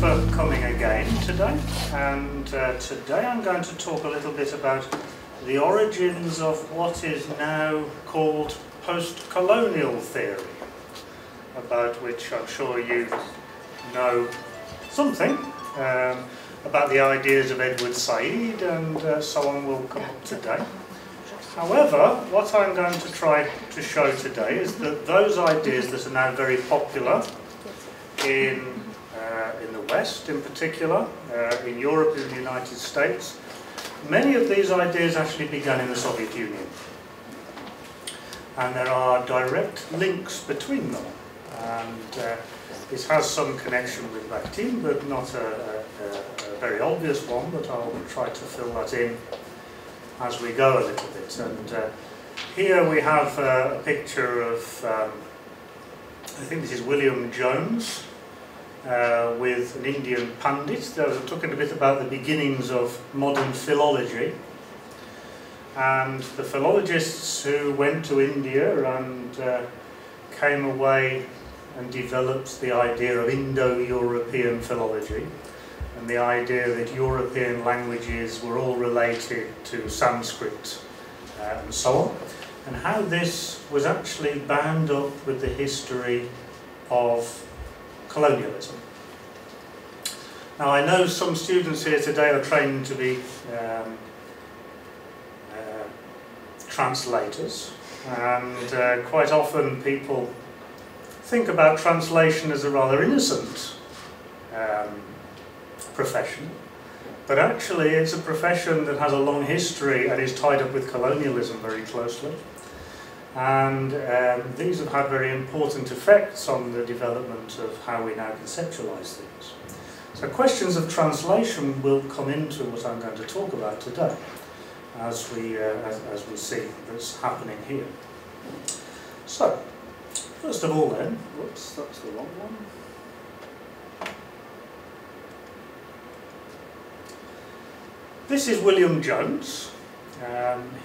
for coming again today, and today I'm going to talk a little bit about the origins of what is now called post-colonial theory, about which I'm sure you know something, about the ideas of Edward Said and so on will come up today. However, what I'm going to try to show today is that those ideas that are now very popular in the West in particular, in Europe and the United States, many of these ideas actually began in the Soviet Union. And there are direct links between them. And this has some connection with Bakhtin, but not a very obvious one, but I'll try to fill that in as we go a little bit. And here we have a picture of, I think this is William Jones, with an Indian Pandit. I was talking a bit about the beginnings of modern philology, and the philologists who went to India and came away and developed the idea of Indo-European philology, and the idea that European languages were all related to Sanskrit and so on, and how this was actually bound up with the history of colonialism. Now, I know some students here today are trained to be translators, and quite often people think about translation as a rather innocent profession, but actually it's a profession that has a long history and is tied up with colonialism very closely. And these have had very important effects on the development of how we now conceptualise things. So questions of translation will come into what I'm going to talk about today, as we see that's happening here. So, first of all then, whoops, that's the wrong one. This is William Jones.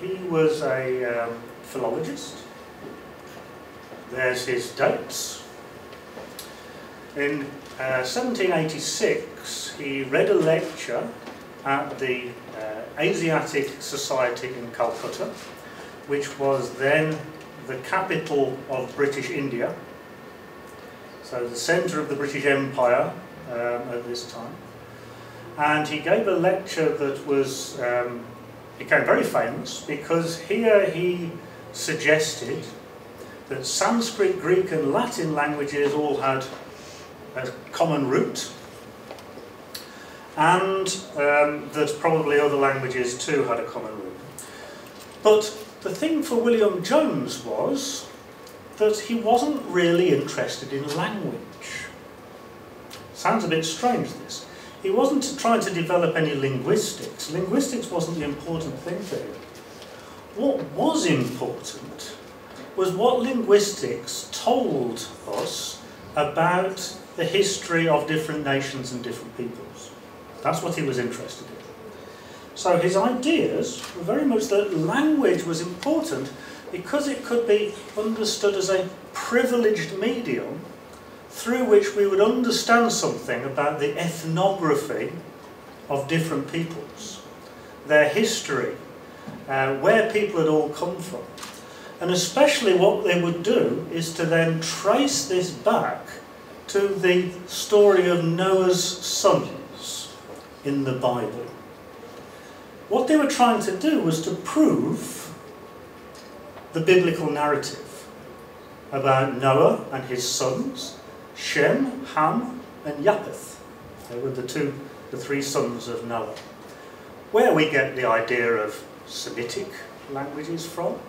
He was a philologist. There's his dates. In 1786, he read a lecture at the Asiatic Society in Calcutta, which was then the capital of British India, so the centre of the British Empire at this time. And he gave a lecture that was became very famous because here he suggested that Sanskrit, Greek and Latin languages all had a common root, and that probably other languages too had a common root. But the thing for William Jones was that he wasn't really interested in language. Sounds a bit strange, this. He wasn't trying to develop any linguistics. Linguistics wasn't the important thing for him. What was important was what linguistics told us about the history of different nations and different peoples. That's what he was interested in. So his ideas were very much that language was important because it could be understood as a privileged medium through which we would understand something about the ethnography of different peoples, their history, where people had all come from. And especially what they would do is to then trace this back to the story of Noah's sons in the Bible. What they were trying to do was to prove the biblical narrative about Noah and his sons, Shem, Ham and Japheth. They were the three sons of Noah. Where we get the idea of Semitic languages from,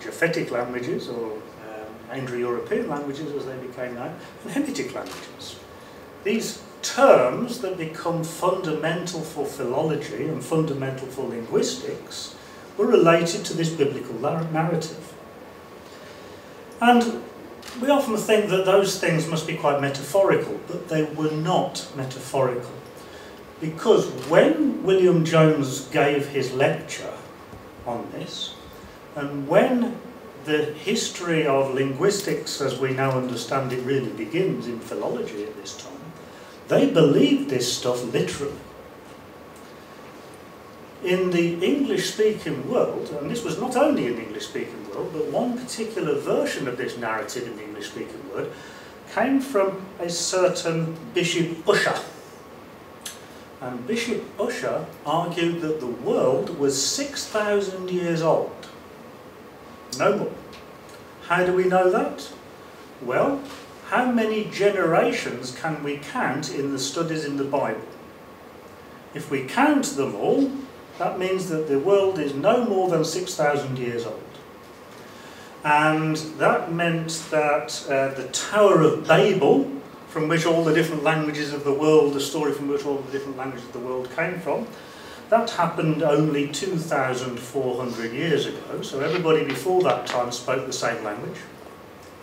Japhetic languages, or Indo-European languages as they became known, and Hamitic languages. These terms that become fundamental for philology and fundamental for linguistics were related to this biblical narrative. And we often think that those things must be quite metaphorical, but they were not metaphorical. Because when William Jones gave his lecture on this, and when the history of linguistics as we now understand it really begins in philology at this time, They believed this stuff literally. In the English-speaking world, and this was not only in the English-speaking world, but one particular version of this narrative in the English-speaking world came from a certain Bishop Ussher. And Bishop Ussher argued that the world was 6,000 years old. No more. How do we know that? Well, how many generations can we count in the studies in the Bible? If we count them all, that means that the world is no more than 6,000 years old. And that meant that the Tower of Babel, from which all the different languages of the world, the story from which all the different languages of the world came from, that happened only 2,400 years ago. So everybody before that time spoke the same language,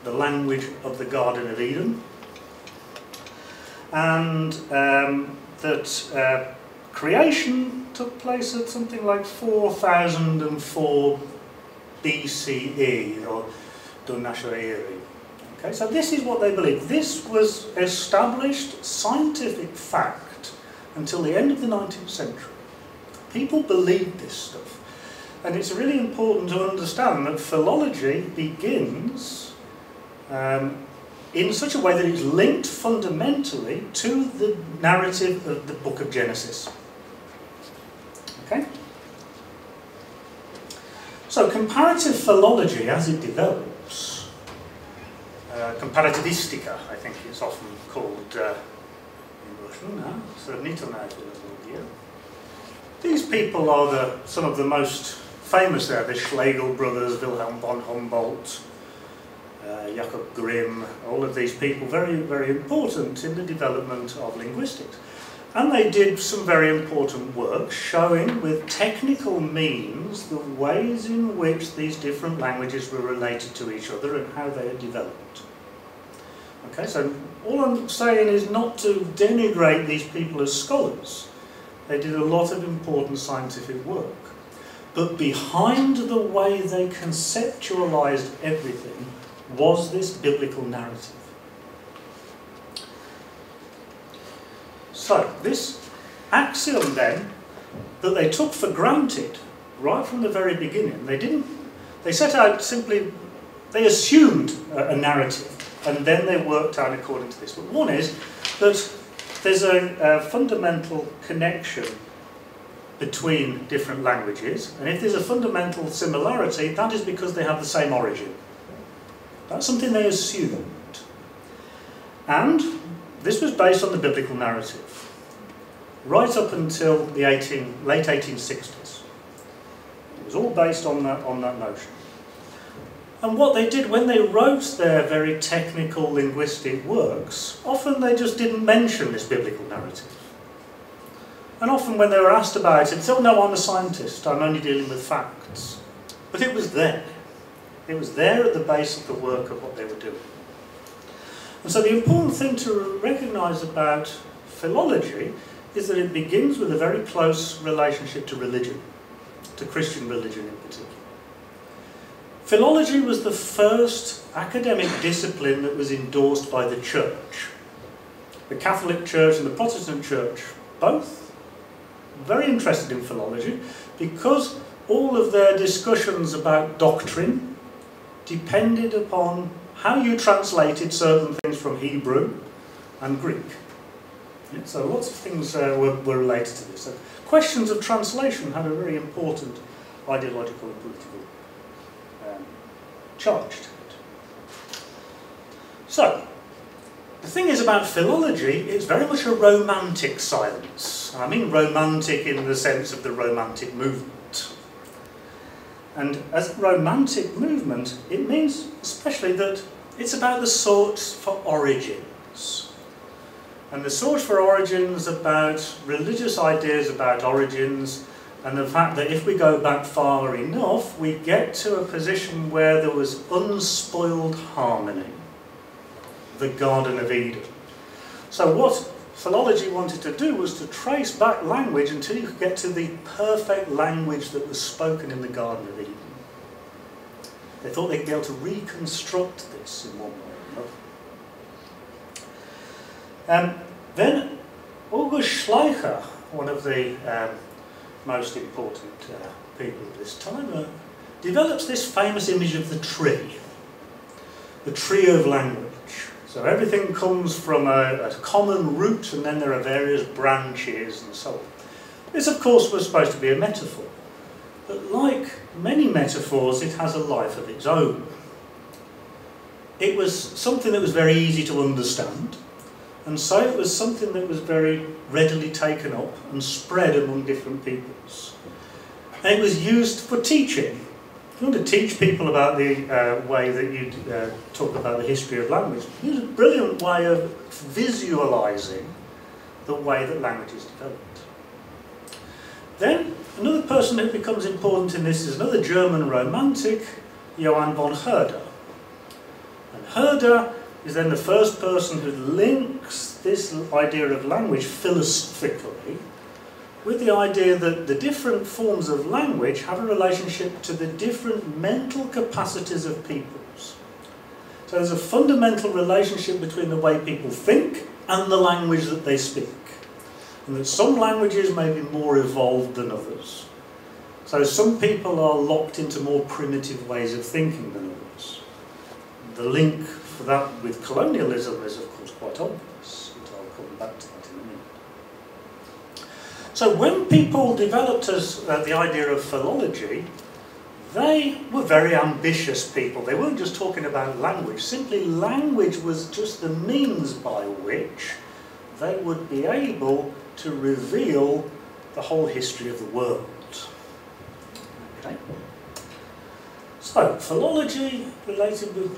the language of the Garden of Eden. And that creation took place at something like 4004 BCE, or Donashari. Okay, so this is what they believed. This was established scientific fact until the end of the 19th century. People believed this stuff. And it's really important to understand that philology begins in such a way that it's linked fundamentally to the narrative of the book of Genesis. Okay? So comparative philology, as it develops, comparativistica, I think it's often called in Russian, Philologia. These people are some of the most famous there, the Schlegel brothers, Wilhelm von Humboldt, Jakob Grimm, all of these people, very, very important in the development of linguistics. And they did some very important work showing with technical means the ways in which these different languages were related to each other and how they had developed. Okay, so all I'm saying is not to denigrate these people as scholars. They did a lot of important scientific work. But behind the way they conceptualized everything was this biblical narrative. So, this axiom then, that they took for granted right from the very beginning, they set out simply, they assumed a narrative, and then they worked out according to this. But one is that there's a fundamental connection between different languages, and if there's a fundamental similarity, that is because they have the same origin. That's something they assumed. And this was based on the biblical narrative, right up until the late 1860s. It was all based on that notion. And what they did when they wrote their very technical linguistic works, often they just didn't mention this biblical narrative. And often when they were asked about it, they said, "Oh no, I'm a scientist, I'm only dealing with facts." But it was there. It was there at the base of the work of what they were doing. And so the important thing to recognise about philology is that it begins with a very close relationship to religion, to Christian religion in particular. Philology was the first academic discipline that was endorsed by the Church. The Catholic Church and the Protestant Church, both very interested in philology because all of their discussions about doctrine depended upon how you translated certain things from Hebrew and Greek. Yeah, so lots of things were related to this. So questions of translation had a very important ideological and political charge to it. So, the thing is about philology, it's very much a romantic science. And I mean romantic in the sense of the romantic movement. And as a romantic movement, it means especially that it's about the search for origins. And the search for origins about religious ideas about origins, and the fact that if we go back far enough, we get to a position where there was unspoiled harmony, the Garden of Eden. So what philology wanted to do was to trace back language until you could get to the perfect language that was spoken in the Garden of Eden. They thought they'd be able to reconstruct this in one way or another. Then August Schleicher, one of the most important people of this time, develops this famous image of the tree of language. So everything comes from a common root, and then there are various branches and so on. This, of course, was supposed to be a metaphor, but like many metaphors, it has a life of its own. It was something that was very easy to understand, and so it was something that was very readily taken up and spread among different peoples. And it was used for teaching. If you want to teach people about the way that you talk about the history of language, it was a brilliant way of visualising the way that language is developed. Then, another person who becomes important in this is another German romantic, Johann von Herder. And Herder is then the first person who links this idea of language philosophically with the idea that the different forms of language have a relationship to the different mental capacities of peoples. So there's a fundamental relationship between the way people think and the language that they speak. And that some languages may be more evolved than others. So some people are locked into more primitive ways of thinking than others. The link for that with colonialism is, of course, quite obvious, and I'll come back to that in a minute. So when people developed the idea of philology, they were very ambitious people. They weren't just talking about language. Simply language was just the means by which they would be able to reveal the whole history of the world. Okay. So, philology related with...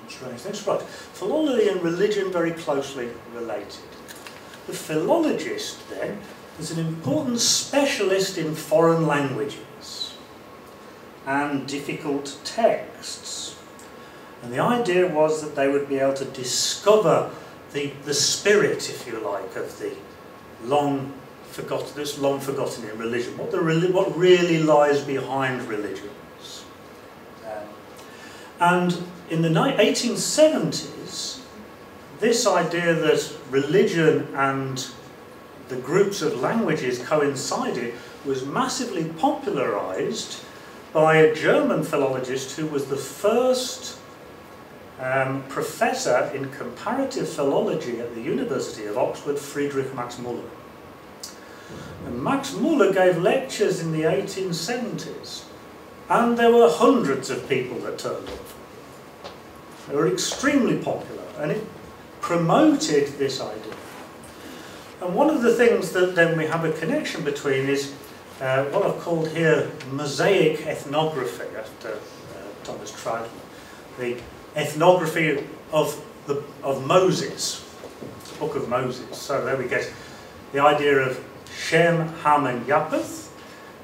strange things. Right. Philology and religion very closely related. The philologist, then, is an important specialist in foreign languages and difficult texts. And the idea was that they would be able to discover the spirit, if you like, of the long forgotten in religion. What really lies behind religions. And in the 1870s, this idea that religion and the groups of languages coincided was massively popularised by a German philologist who was the first professor in comparative philology at the University of Oxford, Friedrich Max Müller. And Max Müller gave lectures in the 1870s, and there were hundreds of people that turned up. They were extremely popular, and it promoted this idea. And one of the things that then we have a connection between is what I've called here mosaic ethnography, after Thomas Troutman, the ethnography of Moses, the book of Moses. So there we get the idea of Shem, Ham and Japheth.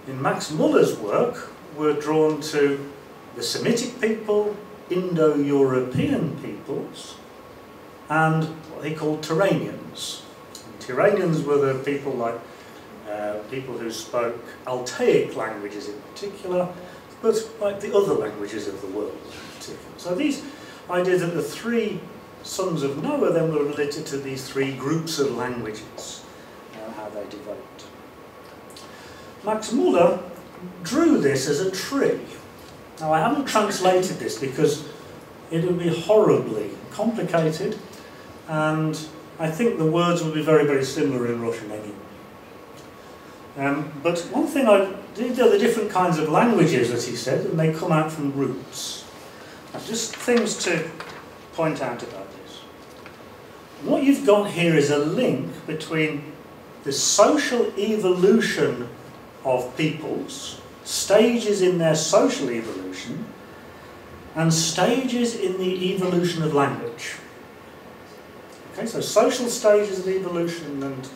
In Max Muller's work, we're drawn to the Semitic people, Indo-European peoples, and what he called Turanians. And Turanians were the people like people who spoke Altaic languages in particular, but like the other languages of the world in particular. So these ideas that the three sons of Noah then were related to these three groups of languages, how they developed. Max Muller drew this as a tree. Now I haven't translated this because it would be horribly complicated, and I think the words would be very, very similar in Russian anyway. But one thing these are the different kinds of languages that he said, and they come out from roots. Now, just things to point out about this. What you've got here is a link between the social evolution of peoples, stages in their social evolution, and stages in the evolution of language. Okay, so social stages of evolution and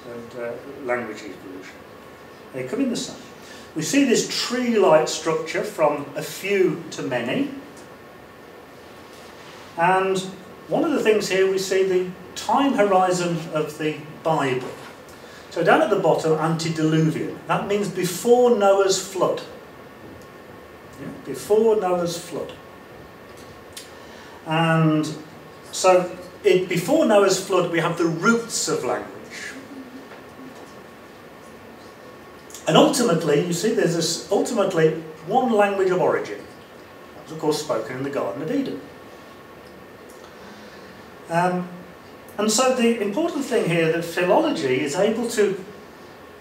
language evolution. They come in the same. We see this tree-like structure from a few to many. And one of the things here, we see the time horizon of the Bible. So down at the bottom, antediluvian. That means before Noah's flood. Yeah, before Noah's flood. And so before Noah's flood, we have the roots of language. And ultimately, you see, there's this ultimately one language of origin. That was, of course, spoken in the Garden of Eden. And so the important thing here that philology is able to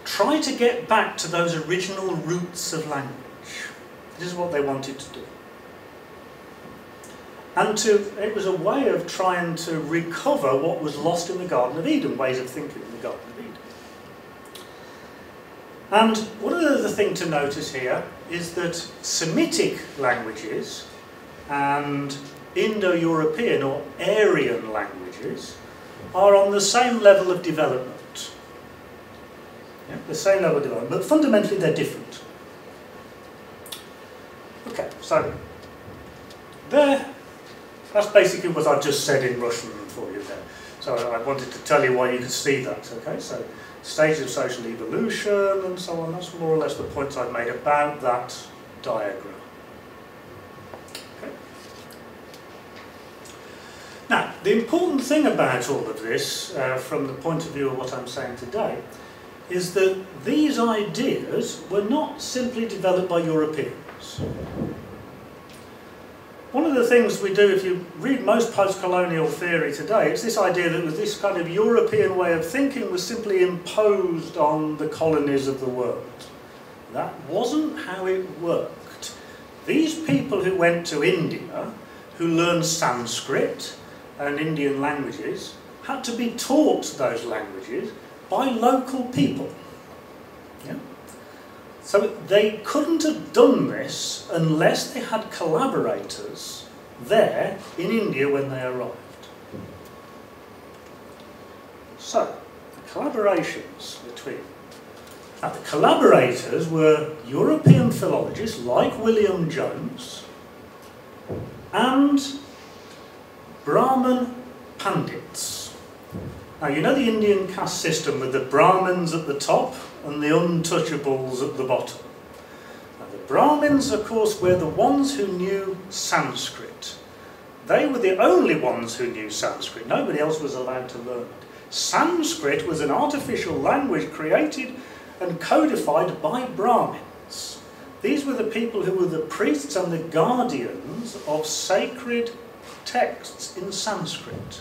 try to get back to those original roots of language. This is what they wanted to do. And it was a way of trying to recover what was lost in the Garden of Eden, ways of thinking in the Garden of Eden. And one other thing to notice here is that Semitic languages and Indo-European or Aryan languages are on the same level of development. Yeah, the same level of development, but fundamentally they're different. Okay, so that's basically what I've just said in Russian for you there. So I wanted to tell you why you could see that, okay? So stages of social evolution and so on, that's more or less the points I've made about that diagram. Okay. Now, the important thing about all of this, from the point of view of what I'm saying today, is that these ideas were not simply developed by Europeans. One of the things we do, if you read most post-colonial theory today, it's this idea that this kind of European way of thinking was simply imposed on the colonies of the world. That wasn't how it worked. These people who went to India, who learned Sanskrit and Indian languages, had to be taught those languages by local people. Yeah? So they couldn't have done this unless they had collaborators there in India when they arrived. So, the collaborations between... Now, the collaborators were European philologists like William Jones and Brahmin Pandits. Now, you know the Indian caste system with the Brahmins at the top and the untouchables at the bottom. Now, the Brahmins, of course, were the ones who knew Sanskrit. They were the only ones who knew Sanskrit. Nobody else was allowed to learn it. Sanskrit was an artificial language created and codified by Brahmins. These were the people who were the priests and the guardians of sacred texts in Sanskrit.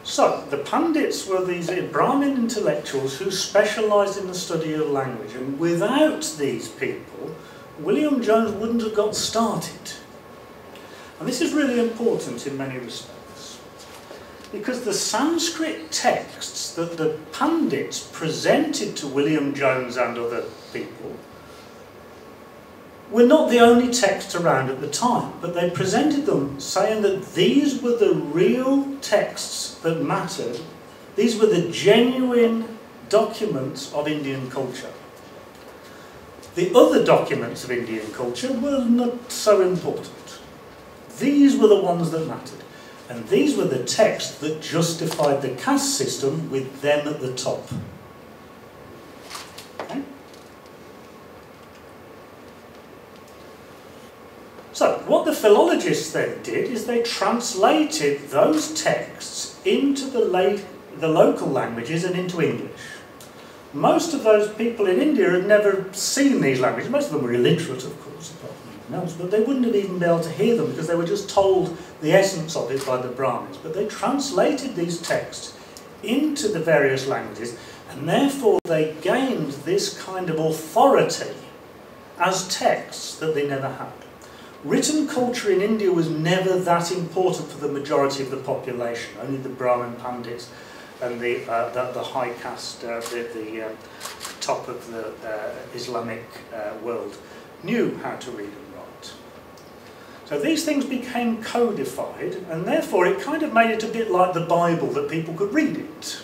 So, the Pandits were these Brahmin intellectuals who specialised in the study of language, and without these people, William Jones wouldn't have got started. And this is really important in many respects, because the Sanskrit texts that the Pandits presented to William Jones and other people were not the only texts around at the time, but they presented them saying that these were the real texts that mattered. These were the genuine documents of Indian culture. The other documents of Indian culture were not so important. These were the ones that mattered. And these were the texts that justified the caste system with them at the top. Okay? So, what the philologists then did is they translated those texts into the local languages and into English. Most of those people in India had never seen these languages. Most of them were illiterate, of course, apart from anything else, but they wouldn't have even been able to hear them because they were just told the essence of it by the Brahmins. But they translated these texts into the various languages, and therefore they gained this kind of authority as texts that they never had. Written culture in India was never that important for the majority of the population. Only the Brahmin Pandits and the high caste, the top of the Islamic world knew how to read and write. So these things became codified, and therefore it kind of made it a bit like the Bible, that people could read it,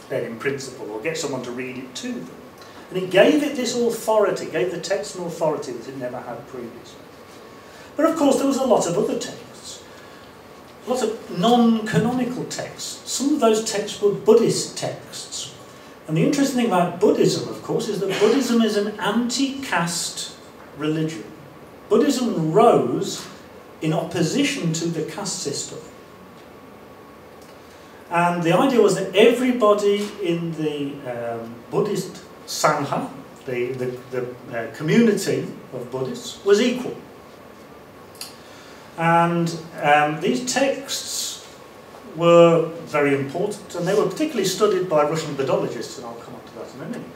then in principle, or get someone to read it to them. And it gave it this authority, gave the text an authority that it never had previously. But of course there was a lot of other texts, a lot of non-canonical texts. Some of those texts were Buddhist texts. And the interesting thing about Buddhism, of course, is that Buddhism is an anti-caste religion. Buddhism rose in opposition to the caste system. And the idea was that everybody in the Buddhist Sangha, the community of Buddhists was equal. And these texts were very important, and they were particularly studied by Russian Buddhologists, and I'll come on to that in a minute.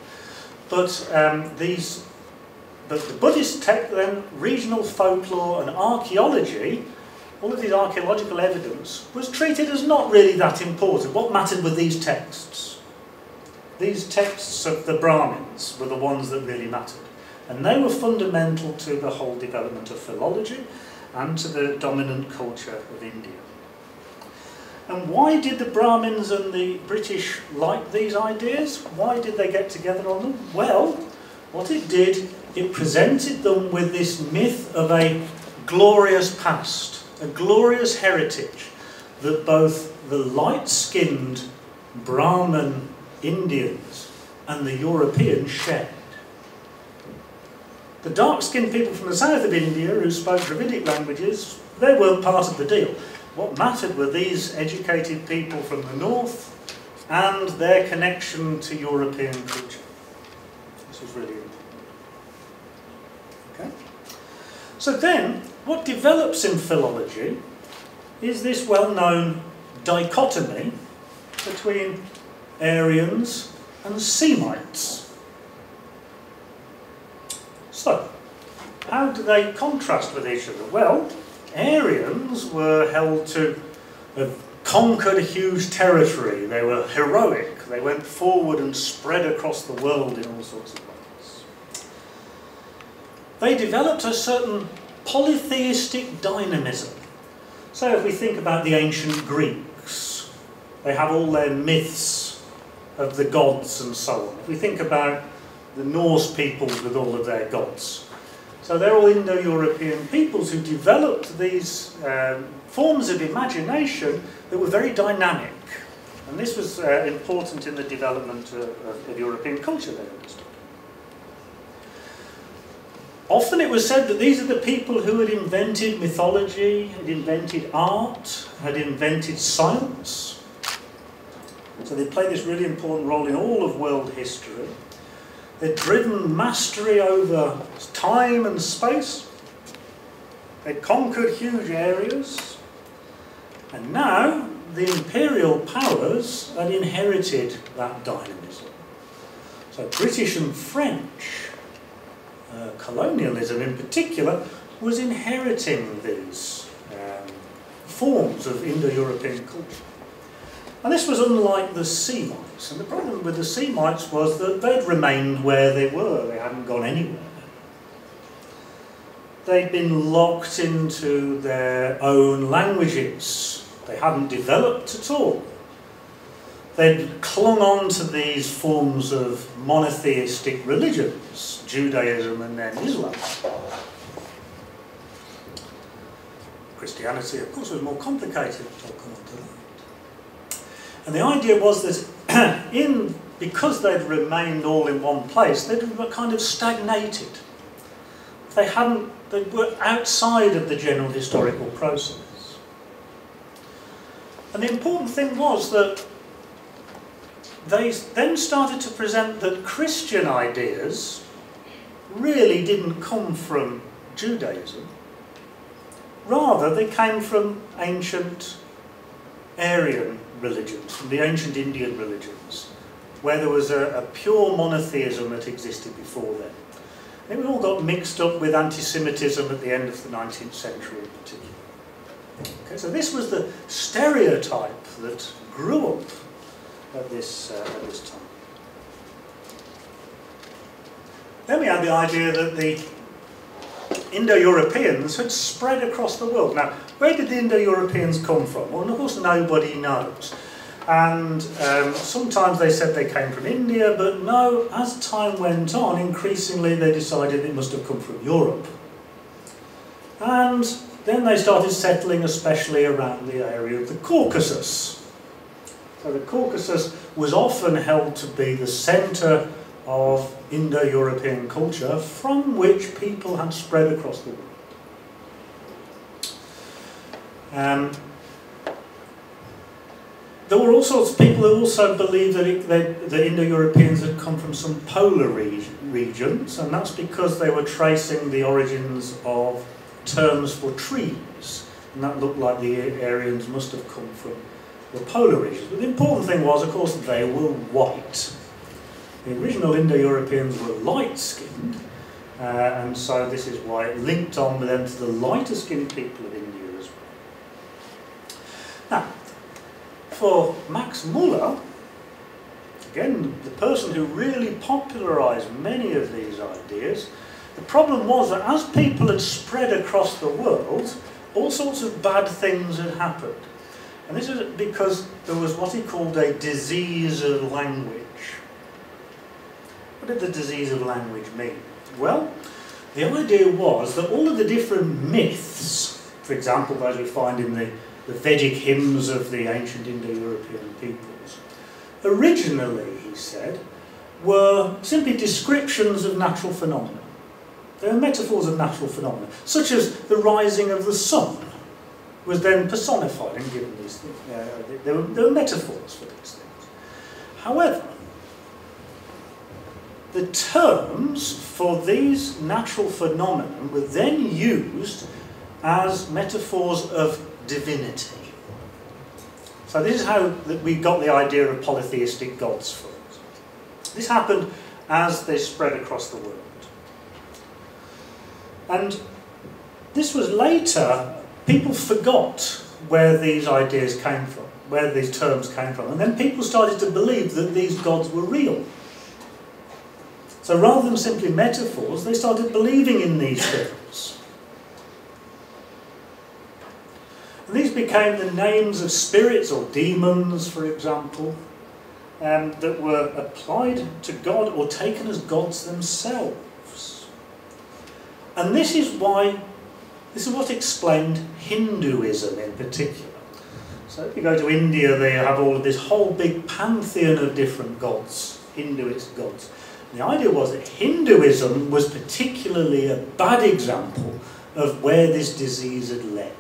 But the Buddhist text, then, regional folklore and archaeology, all of these archaeological evidence was treated as not really that important. What mattered were these texts. These texts of the Brahmins were the ones that really mattered. And they were fundamental to the whole development of philology and to the dominant culture of India. And why did the Brahmins and the British like these ideas? Why did they get together on them? Well, what it did, it presented them with this myth of a glorious past, a glorious heritage that both the light-skinned Brahmin Indians and the Europeans shared. The dark-skinned people from the south of India who spoke Dravidic languages, they weren't part of the deal. What mattered were these educated people from the north and their connection to European culture. This was really important. Okay? So then, what develops in philology is this well-known dichotomy between Aryans and Semites. So, how do they contrast with each other? Well, Aryans were held to have conquered a huge territory. They were heroic. They went forward and spread across the world in all sorts of ways. They developed a certain polytheistic dynamism. So if we think about the ancient Greeks, they have all their myths of the gods and so on. If we think about the Norse peoples with all of their gods. So they're all Indo-European peoples who developed these forms of imagination that were very dynamic. And this was important in the development of European culture, they understood. Often it was said that these are the people who had invented mythology, had invented art, had invented science. So they played this really important role in all of world history. They'd driven mastery over time and space. They'd conquered huge areas. And now the imperial powers had inherited that dynamism. So British and French colonialism in particular was inheriting these forms of Indo-European culture. And this was unlike the Semites. And the problem with the Semites was that they'd remained where they were. They hadn't gone anywhere. They'd been locked into their own languages. They hadn't developed at all. They'd clung on to these forms of monotheistic religions, Judaism and then Islam. Christianity, of course, was more complicated. I'll come on to that. And the idea was that because they'd remained all in one place, they were kind of stagnated. They were outside of the general historical process. And the important thing was that they then started to present that Christian ideas really didn't come from Judaism. Rather, they came from ancient Aryan religions, from the ancient Indian religions, where there was a pure monotheism that existed before then. And it all got mixed up with anti-Semitism at the end of the 19th century in particular. Okay, so this was the stereotype that grew up at this time. Then we had the idea that the Indo-Europeans had spread across the world. Now, where did the Indo-Europeans come from? Well, of course, nobody knows. And sometimes they said they came from India, but no, as time went on, increasingly they decided it must have come from Europe. And then they started settling especially around the area of the Caucasus. So the Caucasus was often held to be the centre of Indo-European culture from which people had spread across the world. there were all sorts of people who also believed that the Indo-Europeans had come from some polar regions, and that's because they were tracing the origins of terms for trees, and that looked like the Aryans must have come from the polar regions. But the important thing was, of course, they were white. The original Indo-Europeans were light-skinned, and so this is why it linked on with them to the lighter-skinned people of India as well. Now, for Max Muller, again, the person who really popularised many of these ideas, the problem was that as people had spread across the world, all sorts of bad things had happened. And this is because there was what he called a disease of language. What did the disease of language mean? Well, the idea was that all of the different myths, for example, as we find in the Vedic hymns of the ancient Indo-European peoples, originally, he said, were simply descriptions of natural phenomena. They were metaphors of natural phenomena, such as the rising of the sun was then personified and given these things. There were metaphors for these things. However, the terms for these natural phenomena were then used as metaphors of divinity. So this is how we got the idea of polytheistic gods from it. This happened as they spread across the world. And this was later, people forgot where these ideas came from, where these terms came from, and then people started to believe that these gods were real. So rather than simply metaphors, they started believing in these things. And these became the names of spirits or demons, for example, that were applied to God or taken as gods themselves. And this is what explained Hinduism in particular. So if you go to India, they have all of this whole big pantheon of different gods, Hinduist gods. And the idea was that Hinduism was particularly a bad example of where this disease had led.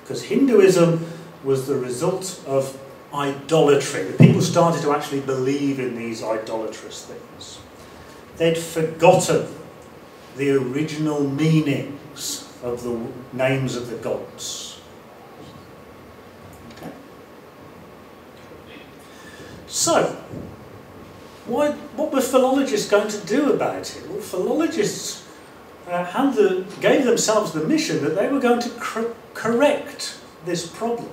Because Hinduism was the result of idolatry. The people started to actually believe in these idolatrous things. They'd forgotten the original meanings of the names of the gods. Okay. So, what were philologists going to do about it? Well, philologists gave themselves the mission that they were going to correct this problem.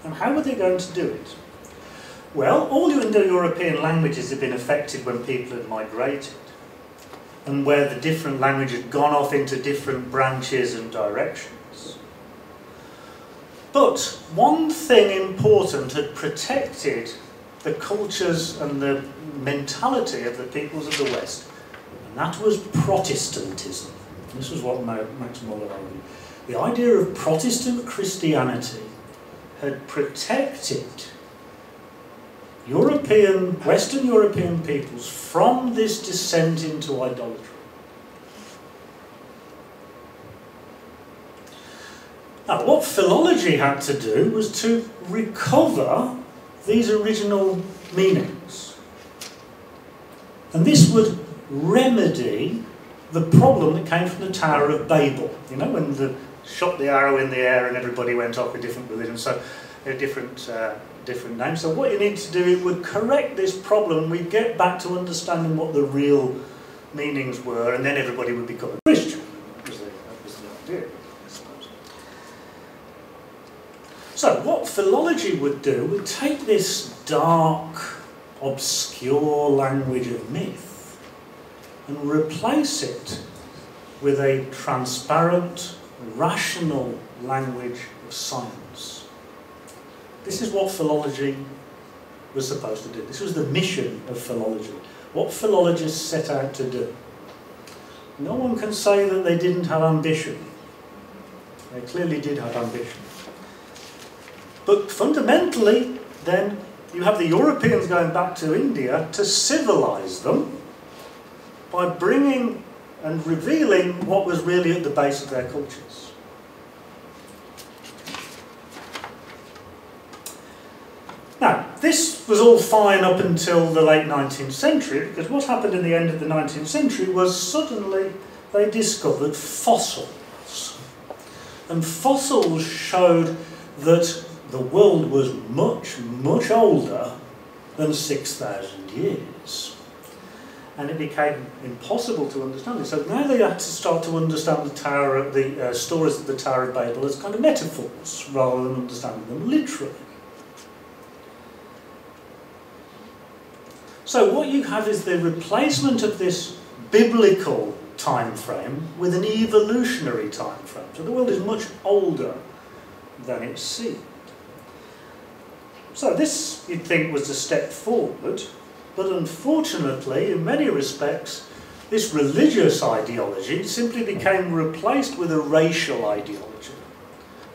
And how were they going to do it? Well, all Indo-European languages had been affected when people had migrated, and where the different languages had gone off into different branches and directions. But one thing important had protected the cultures and the mentality of the peoples of the West, and that was Protestantism. This was what Max Muller argued. The idea of Protestant Christianity had protected Western European peoples from this descent into idolatry. Now, what philology had to do was to recover these original meanings. And this would remedy the problem that came from the Tower of Babel. You know, when they shot the arrow in the air and everybody went off with different religions, so they're different names. So what you need to do, it would correct this problem, we'd get back to understanding what the real meanings were, and then everybody would become a Christian. That was the idea, I suppose. So what philology would do would take this dark, obscure language of myth and replace it with a transparent, rational language of science. This is what philology was supposed to do. This was the mission of philology. What philologists set out to do. No one can say that they didn't have ambition. They clearly did have ambition. But fundamentally, then, you have the Europeans going back to India to civilise them by bringing and revealing what was really at the base of their cultures. this was all fine up until the late 19th century, because what happened in the end of the 19th century was suddenly they discovered fossils. And fossils showed that the world was much, much older than 6,000 years. And it became impossible to understand it. So now they had to start to understand the stories of the Tower of Babel as kind of metaphors, rather than understanding them literally. So what you have is the replacement of this biblical time frame with an evolutionary time frame. So the world is much older than it seemed. So this, you'd think, was a step forward, but unfortunately, in many respects, this religious ideology simply became replaced with a racial ideology.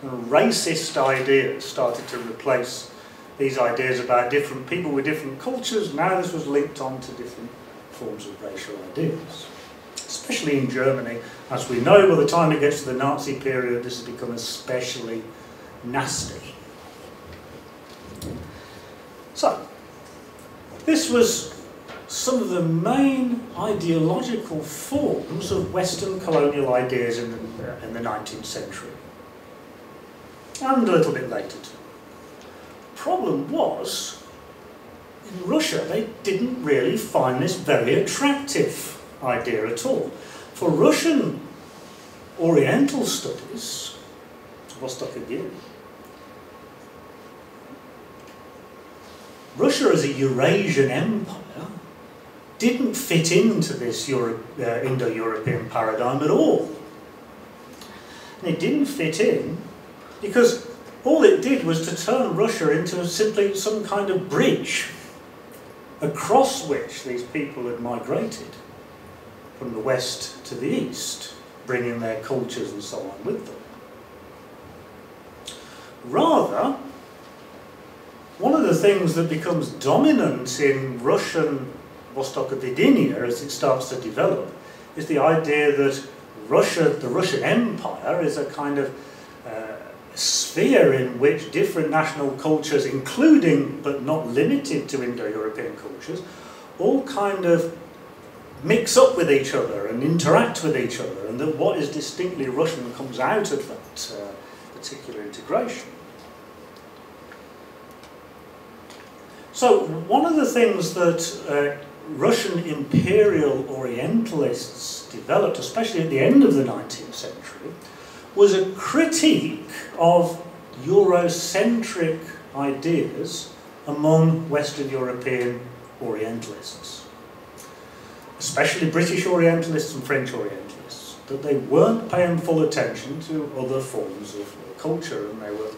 And racist ideas started to replace these ideas about different people with different cultures. Now this was linked on to different forms of racial ideas. Especially in Germany, as we know, by the time it gets to the Nazi period, this has become especially nasty. So, this was some of the main ideological forms of Western colonial ideas in the 19th century. And a little bit later too. Problem was, in Russia, they didn't really find this very attractive idea at all. For Russian Oriental studies, Russia as a Eurasian empire didn't fit into this Indo-European paradigm at all. And it didn't fit in because all it did was to turn Russia into simply some kind of bridge across which these people had migrated from the west to the east, bringing their cultures and so on with them. Rather, one of the things that becomes dominant in Russian Vostokovidenia as it starts to develop is the idea that the Russian Empire is a kind of sphere in which different national cultures, including but not limited to Indo-European cultures, all kind of mix up with each other and interact with each other, and that what is distinctly Russian comes out of that particular integration. So one of the things that Russian imperial Orientalists developed, especially at the end of the 19th century, was a critique of Eurocentric ideas among Western European Orientalists, especially British Orientalists and French Orientalists, that they weren't paying full attention to other forms of culture, and they were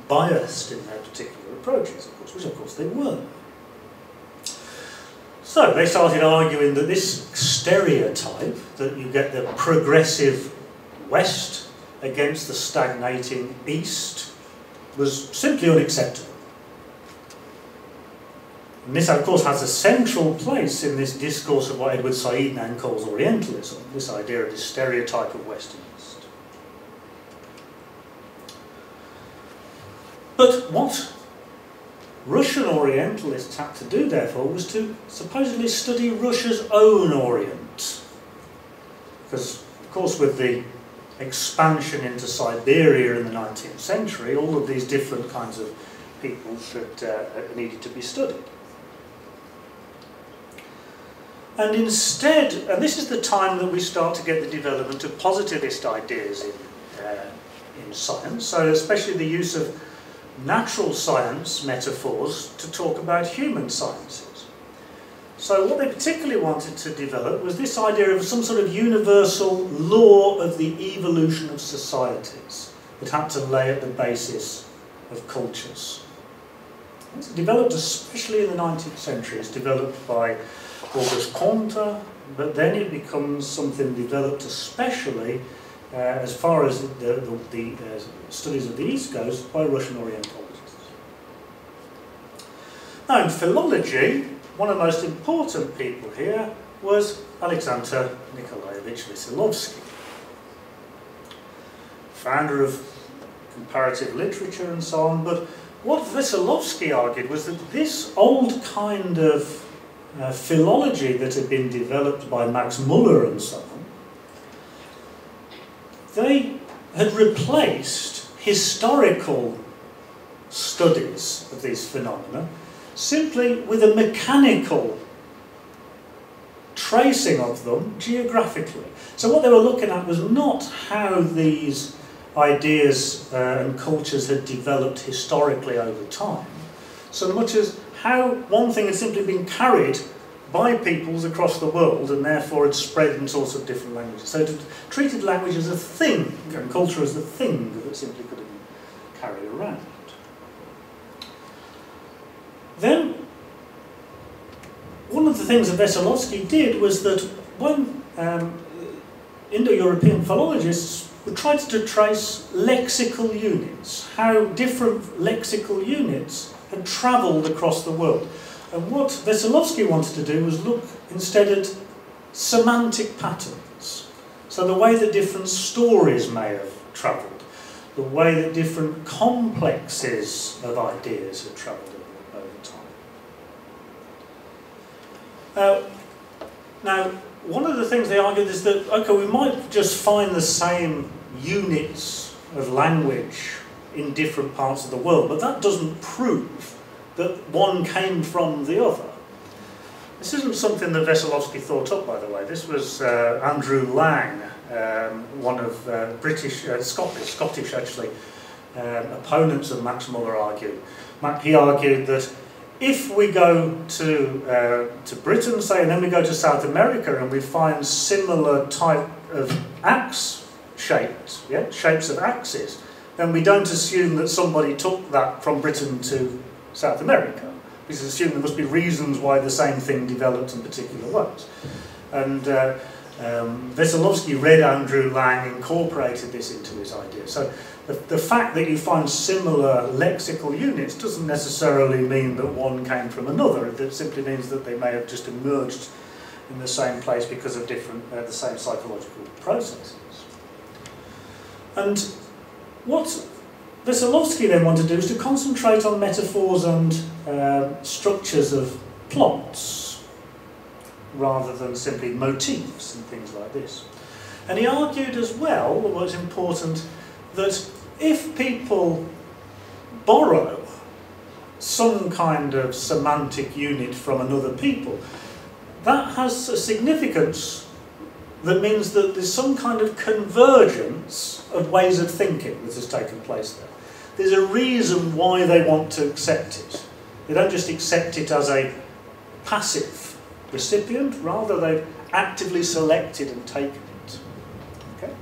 biased in their particular approaches, of course, which of course they were. So they started arguing that this stereotype, that you get the progressive West against the stagnating East, was simply unacceptable. And this, of course, has a central place in this discourse of what Edward Said now calls Orientalism, this idea of this stereotype of West and East. But what Russian Orientalists had to do, therefore, was to supposedly study Russia's own Orient. Because, of course, with the expansion into Siberia in the 19th century, all of these different kinds of people needed to be studied. And instead, and this is the time that we start to get the development of positivist ideas in science, so especially the use of natural science metaphors to talk about human sciences. So what they particularly wanted to develop was this idea of some sort of universal law of the evolution of societies that had to lay at the basis of cultures. It's developed especially in the 19th century. It's developed by Auguste Comte, but then it becomes something developed especially as far as the studies of the East goes, by Russian Orientalists. Now in philology, one of the most important people here was Alexander Nikolaevich Vysolovsky, founder of comparative literature and so on, but what Veselovsky argued was that this old kind of philology that had been developed by Max Muller and so on, they had replaced historical studies of these phenomena simply with a mechanical tracing of them geographically. So what they were looking at was not how these ideas and cultures had developed historically over time, so much as how one thing had simply been carried by peoples across the world and therefore had spread in sorts of different languages. So it treated language as a thing, and culture as a thing that simply could have been carried around. Then, one of the things that Veselovsky did was that when Indo-European philologists tried to trace lexical units, how different lexical units had travelled across the world. And what Veselovsky wanted to do was look instead at semantic patterns. So the way that different stories may have travelled, the way that different complexes of ideas have travelled over time. Now, one of the things they argued is that, okay, we might just find the same units of language in different parts of the world, but that doesn't prove that one came from the other. This isn't something that Veselovsky thought up, by the way. This was Andrew Lang, one of Scottish actually, opponents of Max Muller argued. He argued that if we go to Britain, say, and then we go to South America and we find similar type of axe shapes, shapes of axes, then we don't assume that somebody took that from Britain to South America. We just assume there must be reasons why the same thing developed in particular ways. And Veselovsky read Andrew Lang, incorporated this into his idea. So the fact that you find similar lexical units doesn't necessarily mean that one came from another. It simply means that they may have just emerged in the same place because of different, the same psychological processes. And what Veselovsky then wanted to do is to concentrate on metaphors and structures of plots rather than simply motifs and things like this. And he argued as well, what was important, that if people borrow some kind of semantic unit from another people, that has a significance that means that there's some kind of convergence of ways of thinking that has taken place there. There's a reason why they want to accept it. They don't just accept it as a passive recipient, rather they've actively selected and taken it. Okay?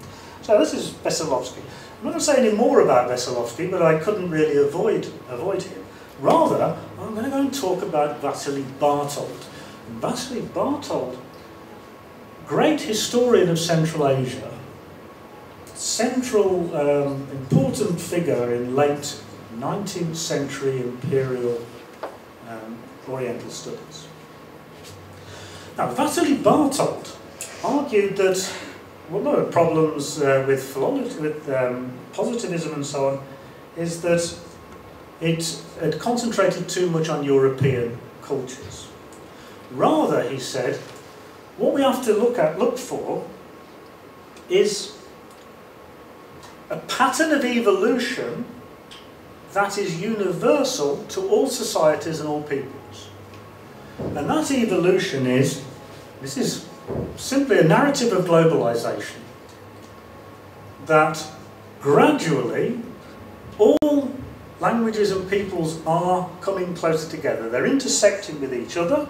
So this is Veselovsky. I'm not going to say any more about Veselovsky, but I couldn't really avoid him. Rather, I'm going to go and talk about Vasily Bartold. And Vasily Bartold, great historian of Central Asia, central important figure in late 19th century imperial Oriental studies. Now, Vasily Bartold argued that one of the problems with philology, with positivism and so on, is that it had concentrated too much on European cultures. Rather, he said, what we have to look for is a pattern of evolution that is universal to all societies and all peoples. And that evolution is, this is simply a narrative of globalization, that gradually all languages and peoples are coming closer together. They're intersecting with each other,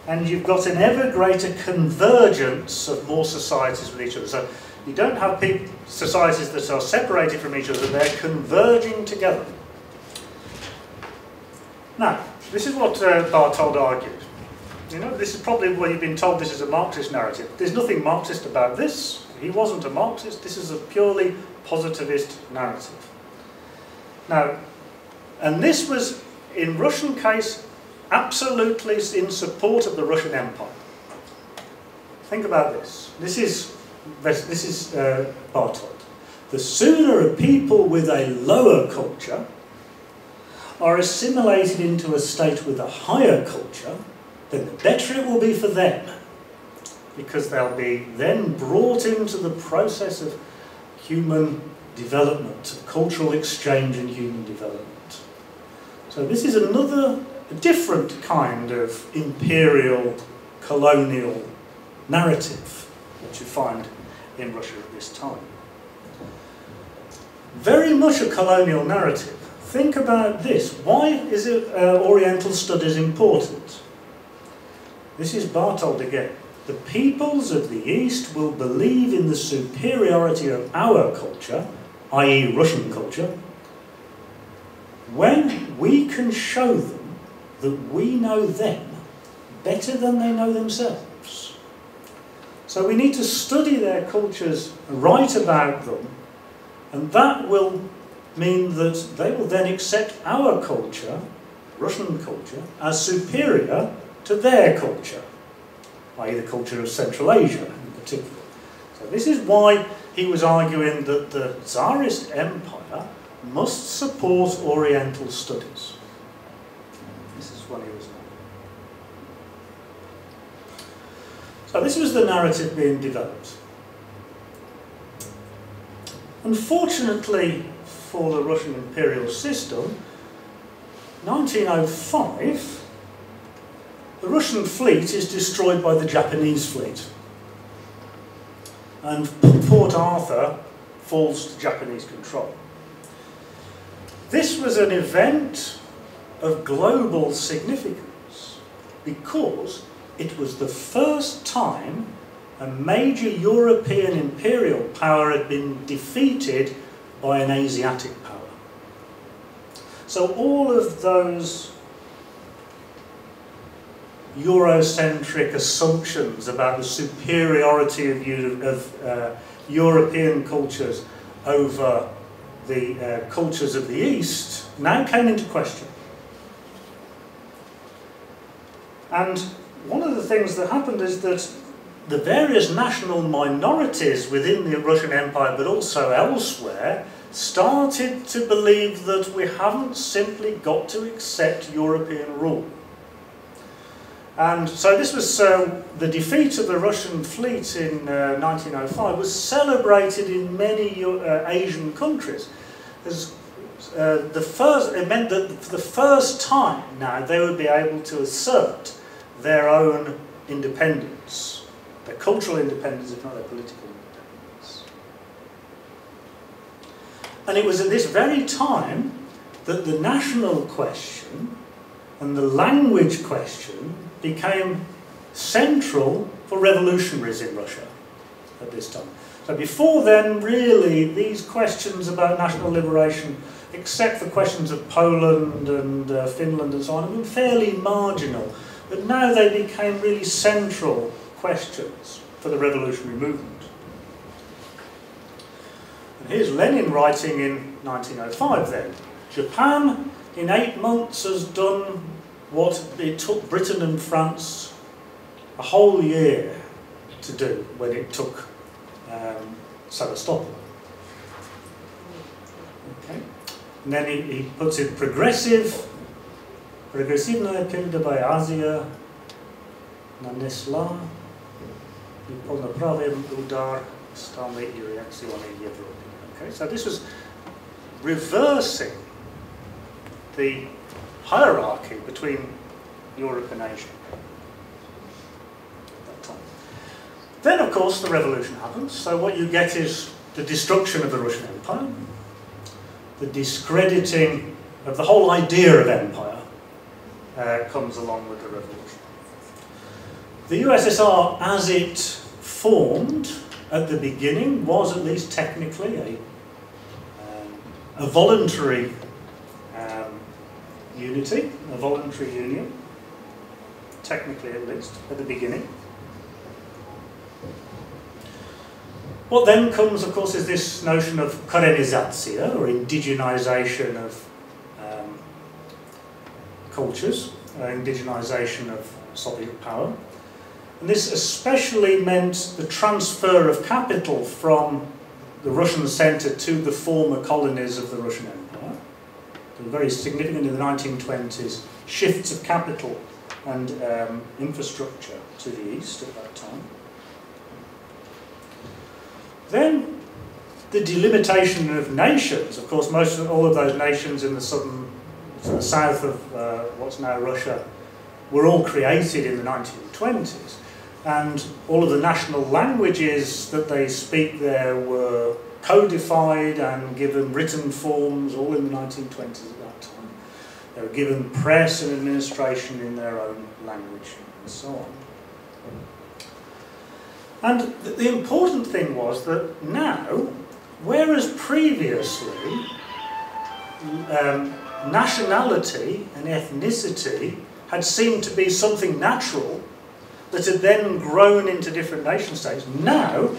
and you've got an ever greater convergence of more societies with each other. So you don't have societies that are separated from each other, they're converging together. Now, this is what Bartold argued. You know, this is probably where you've been told this is a Marxist narrative. There's nothing Marxist about this. He wasn't a Marxist. This is a purely positivist narrative. Now, and this was, in Russian case, absolutely in support of the Russian Empire. Think about this. This is Bartold. The sooner a people with a lower culture are assimilated into a state with a higher culture, then the better it will be for them, because they'll be then brought into the process of human development, of cultural exchange and human development. So this is a different kind of imperial, colonial narrative that you find in Russia at this time. Very much a colonial narrative. Think about this. Why is Oriental studies important? This is Barthold again. The peoples of the East will believe in the superiority of our culture, i.e. Russian culture, when we can show them that we know them better than they know themselves. So we need to study their cultures, write about them, and that will mean that they will then accept our culture, Russian culture, as superior to their culture, i.e. the culture of Central Asia in particular. So this is why he was arguing that the Tsarist Empire must support Oriental studies. This is what he was saying. So this was the narrative being developed. Unfortunately for the Russian imperial system, 1905, the Russian fleet is destroyed by the Japanese fleet. And Port Arthur falls to Japanese control. This was an event of global significance because it was the first time a major European imperial power had been defeated by an Asiatic power. So all of those Eurocentric assumptions about the superiority of European cultures over the cultures of the East now came into question. And one of the things that happened is that the various national minorities within the Russian Empire, but also elsewhere, started to believe that we haven't simply got to accept European rule. And so this was the defeat of the Russian fleet in 1905 was celebrated in many Asian countries as it meant that for the first time now they would be able to assert their own independence, their cultural independence, if not their political independence. And it was at this very time that the national question and the language question became central for revolutionaries in Russia at this time. So before then, really, these questions about national liberation, except for questions of Poland and Finland and so on, have been fairly marginal. But now they became really central questions for the revolutionary movement. And here's Lenin writing in 1905 then. Japan, in 8 months, has done what it took Britain and France a whole year to do when it took Sevastopol. Okay. And then he puts it прогрессивная передовая Азия нанесла неполноправный удар страны и реакционной Европы. Okay, so this was reversing the hierarchy between Europe and Asia at that time. Then, of course, the revolution happens. So what you get is the destruction of the Russian Empire, the discrediting of the whole idea of empire comes along with the revolution. The USSR, as it formed at the beginning, was at least technically a voluntary unity, a voluntary union, technically at least, at the beginning. What then comes, of course, is this notion of colonization, or indigenization of cultures, indigenization of Soviet power. And this especially meant the transfer of capital from the Russian centre to the former colonies of the Russian Empire. very significant in the 1920s shifts of capital and infrastructure to the east at that time. Then the delimitation of nations. Of course, all of those nations in the south of what's now Russia were all created in the 1920s, and all of the national languages that they speak there were codified and given written forms, all in the 1920s at that time. They were given press and administration in their own language and so on. And the important thing was that now, whereas previously nationality and ethnicity had seemed to be something natural that had then grown into different nation states, now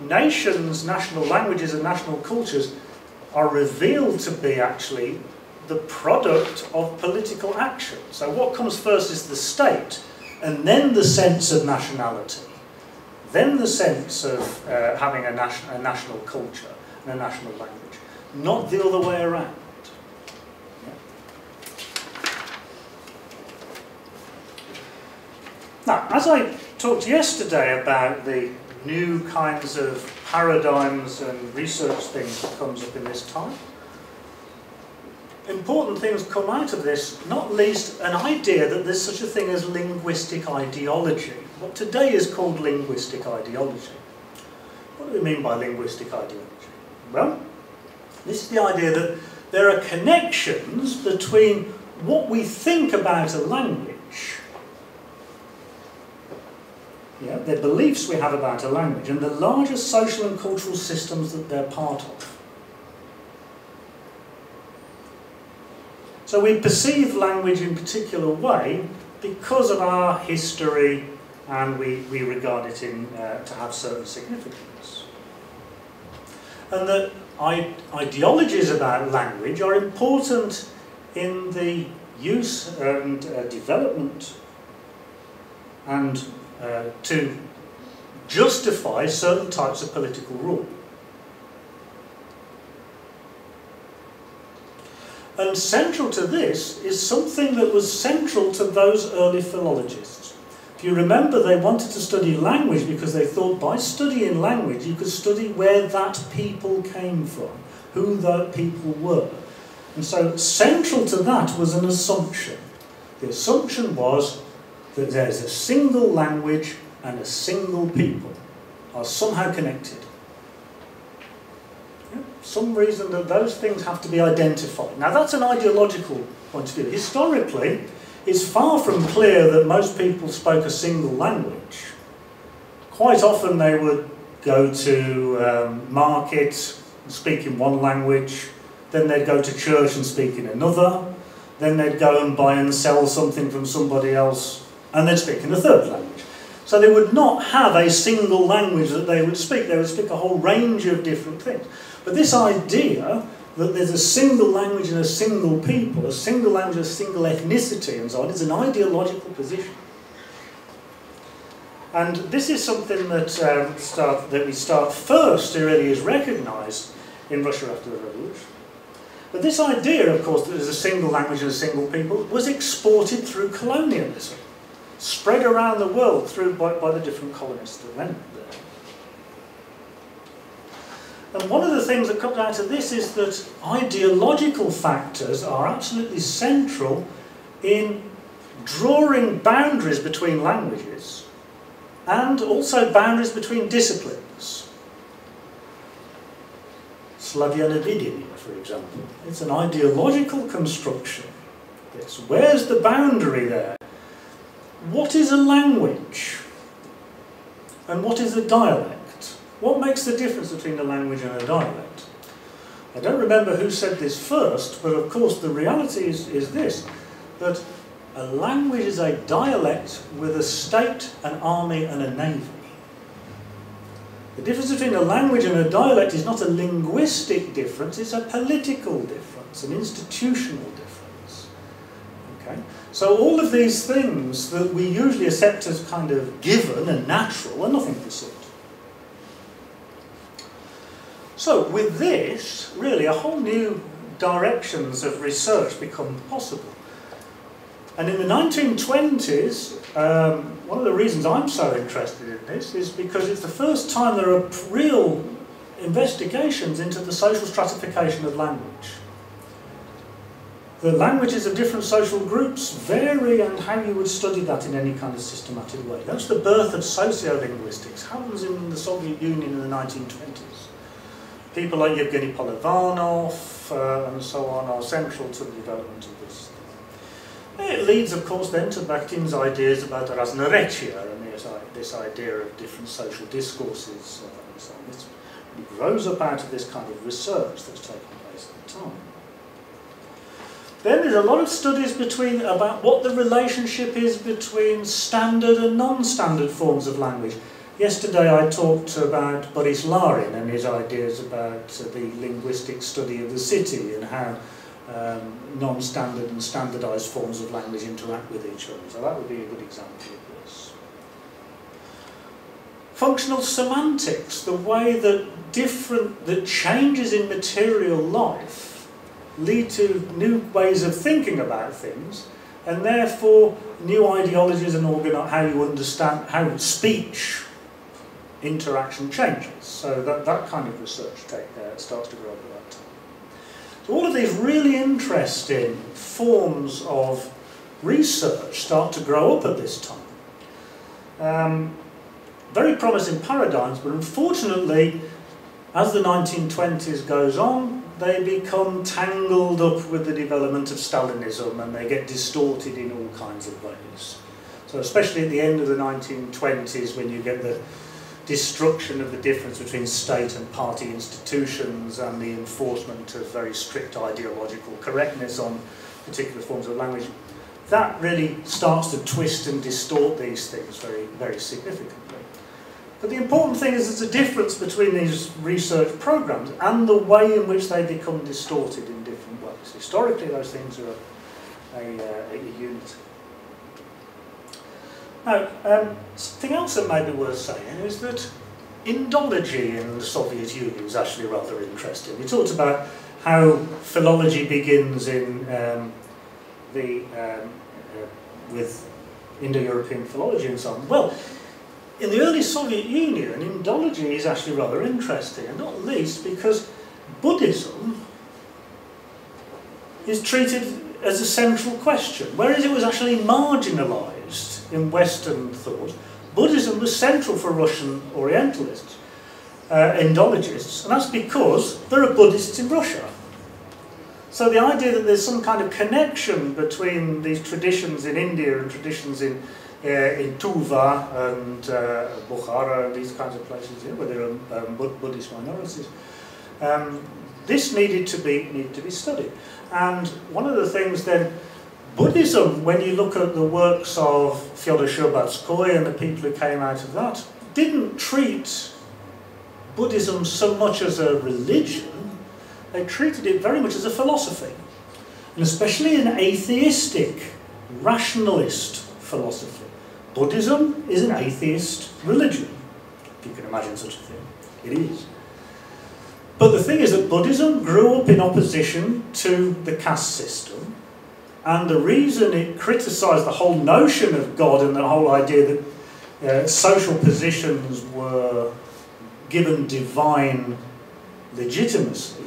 nations, national languages and national cultures are revealed to be actually the product of political action. So what comes first is the state, and then the sense of nationality, then the sense of having a national culture and a national language, not the other way around. Now, as I talked yesterday about the new kinds of paradigms and research things that comes up in this time, important things come out of this, not least an idea that there's such a thing as linguistic ideology. What today is called linguistic ideology. What do we mean by linguistic ideology? Well, this is the idea that there are connections between what we think about a language, the beliefs we have about a language, and the larger social and cultural systems that they're part of. So we perceive language in a particular way because of our history, and we regard it to have certain significance. And that ideologies about language are important in the use and development and to justify certain types of political rule. And central to this is something that was central to those early philologists. If you remember, they wanted to study language because they thought by studying language you could study where that people came from, who that people were. And so central to that was an assumption. The assumption was that there's a single language and a single people are somehow connected. Some reason that those things have to be identified. Now that's an ideological point of view. Historically, it's far from clear that most people spoke a single language. Quite often they would go to market and speak in one language, then they'd go to church and speak in another, then they'd go and buy and sell something from somebody else, and they'd speak in a third language. So they would not have a single language that they would speak a whole range of different things. But this idea that there's a single language and a single people, a single language, a single ethnicity and so on, is an ideological position. And this is something that we start first to really is recognised in Russia after the revolution. But this idea, of course, that there's a single language and a single people was exported through colonialism, spread around the world by the different colonists that went there. And one of the things that comes out of this is that ideological factors are absolutely central in drawing boundaries between languages and also boundaries between disciplines. Slavyanovidение, for example. It's an ideological construction. Where's the boundary there? What is a language? And what is a dialect? What makes the difference between a language and a dialect? I don't remember who said this first, but of course the reality is this, that a language is a dialect with a state, an army and a navy. The difference between a language and a dialect is not a linguistic difference, it's a political difference, an institutional difference. Okay? So all of these things that we usually accept as kind of given and natural are nothing of the sort. So with this, really a whole new directions of research become possible. And in the 1920s, one of the reasons I'm so interested in this is because it's the first time there are real investigations into the social stratification of language. The languages of different social groups vary, and how you would study that in any kind of systematic way. That's the birth of sociolinguistics. Happens in the Soviet Union in the 1920s. People like Yevgeny Polivanov and so on are central to the development of this. It leads, of course, then to Bakhtin's ideas about raznarechia and this idea of different social discourses and so on. This grows up out of this kind of research that's taking place at the time. Then there's a lot of studies about what the relationship is between standard and non-standard forms of language. Yesterday I talked about Boris Larin and his ideas about the linguistic study of the city and how non-standard and standardised forms of language interact with each other. So that would be a good example of this. Functional semantics, the way that changes in material life lead to new ways of thinking about things, and therefore new ideologies and how you understand how speech interaction changes. So that kind of research starts to grow up at that time. So all of these really interesting forms of research start to grow up at this time. Very promising paradigms, but unfortunately, as the 1920s goes on, they become tangled up with the development of Stalinism, and they get distorted in all kinds of ways. So especially at the end of the 1920s, when you get the destruction of the difference between state and party institutions and the enforcement of very strict ideological correctness on particular forms of language, that really starts to twist and distort these things very, very significantly. But the important thing is there's a difference between these research programs and the way in which they become distorted in different ways. Historically, those things are a unit. Now, something else that may be worth saying is that Indology in the Soviet Union was actually rather interesting. We talked about how philology begins in with Indo-European philology and so on. Well, in the early Soviet Union, Indology is actually rather interesting, and not least because Buddhism is treated as a central question, whereas it was actually marginalised in Western thought. Buddhism was central for Russian Orientalists, Indologists, and that's because there are Buddhists in Russia. So the idea that there's some kind of connection between these traditions in India and traditions in Tuva and Bukhara and these kinds of places here, where there are Buddhist minorities, this needed to be studied. And one of the things then, Buddhism, when you look at the works of Fyodor Sherbatskoy and the people who came out of that, didn't treat Buddhism so much as a religion. They treated it very much as a philosophy, and especially an atheistic, rationalist philosophy. Buddhism is an atheist religion, if you can imagine such a thing. It is. But the thing is that Buddhism grew up in opposition to the caste system, and the reason it criticised the whole notion of God and the whole idea that social positions were given divine legitimacy,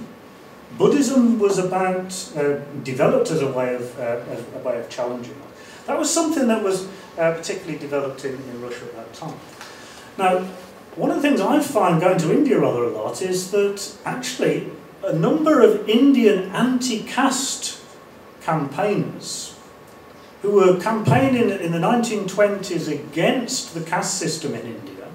Buddhism was developed as a way of challenging that. That was something that was particularly developed in Russia at that time. Now, one of the things I find going to India rather a lot is that actually a number of Indian anti-caste campaigners who were campaigning in the 1920s against the caste system in India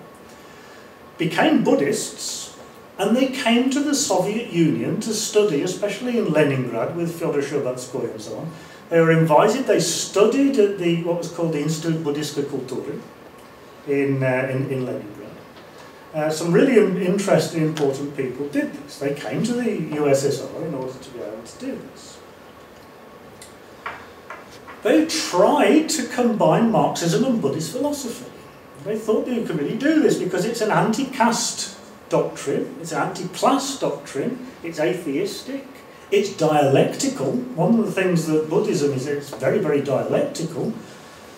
became Buddhists, and they came to the Soviet Union to study, especially in Leningrad with Fyodor Sherbatskoy and so on. They were invited, they studied at what was called the Institute Buddhistской культуры in Leningrad. Some really interesting, important people did this. They came to the USSR in order to be able to do this. They tried to combine Marxism and Buddhist philosophy. They thought they could really do this because it's an anti-caste doctrine, it's an anti-class doctrine, it's atheistic, It's dialectical. One of the things that Buddhism is, it's very, very dialectical,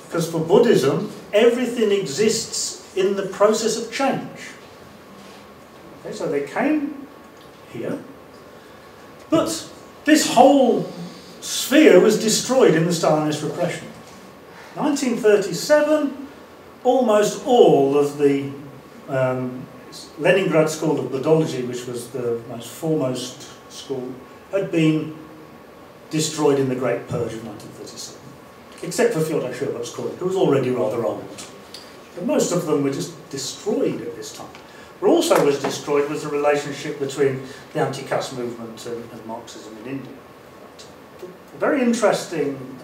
because for Buddhism, everything exists in the process of change. Okay, so they came here, but this whole sphere was destroyed in the Stalinist repression. 1937, almost all of the Leningrad School of Buddhology, which was the most foremost school, had been destroyed in the Great Purge of 1937. Except for Fyodor Sherbatskoy, who was already rather old. But most of them were just destroyed at this time. What also was destroyed was the relationship between the anti-caste movement and Marxism in India. A very interesting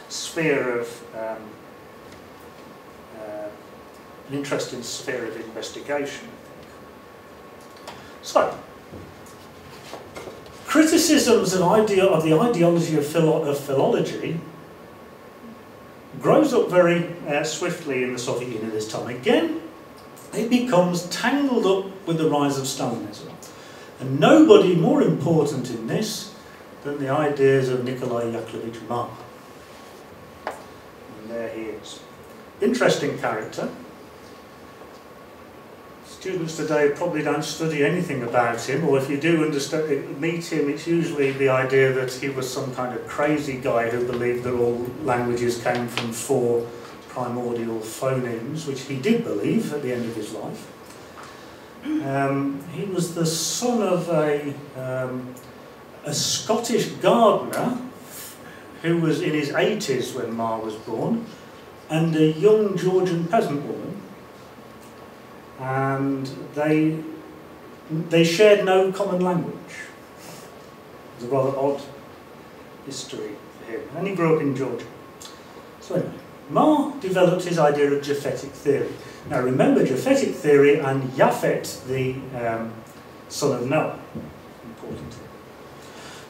sphere of an interesting sphere of investigation, I think. So, criticisms of the ideology of philology grows up very swiftly in the Soviet Union this time. Again, it becomes tangled up with the rise of Stalinism. And nobody more important in this than the ideas of Nikolai Yakovlevich Marta. And there he is. Interesting character. Students today probably don't study anything about him, or if you do meet him, it's usually the idea that he was some kind of crazy guy who believed that all languages came from 4 primordial phonemes, which he did believe at the end of his life. He was the son of a Scottish gardener who was in his 80s when Ma was born, and a young Georgian peasant woman. And they shared no common language. It was a rather odd history for him. And he grew up in Georgia. So anyway, Ma developed his idea of Japhetic theory. Now remember, Japhetic theory and Japhet, the son of Noah. Important.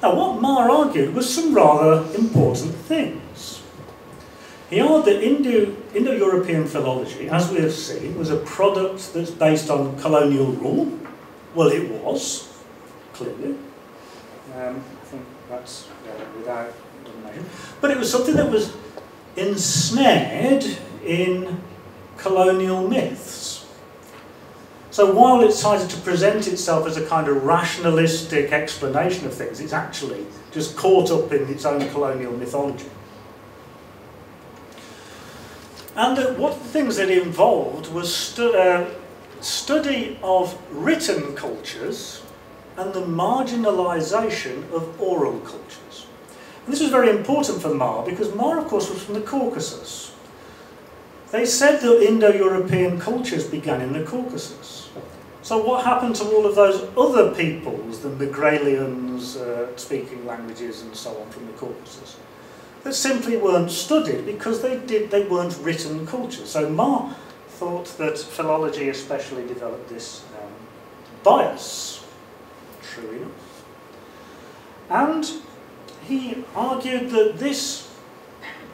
Now what Ma argued was some rather important things. He argued that Indo-European philology, as we have seen, was a product that's based on colonial rule. Well, it was, clearly. I think that's without domination. But it was something that was ensnared in colonial myths. So while it decided to present itself as a kind of rationalistic explanation of things, it's actually just caught up in its own colonial mythology. And what the things that it involved was study of written cultures and the marginalisation of oral cultures. And this was very important for Ma, because Ma, of course, was from the Caucasus. They said that Indo-European cultures began in the Caucasus. So what happened to all of those other peoples, the Migralians speaking languages and so on from the Caucasus, that simply weren't studied because they weren't written cultures? So Ma thought that philology especially developed this bias. True enough. And he argued that this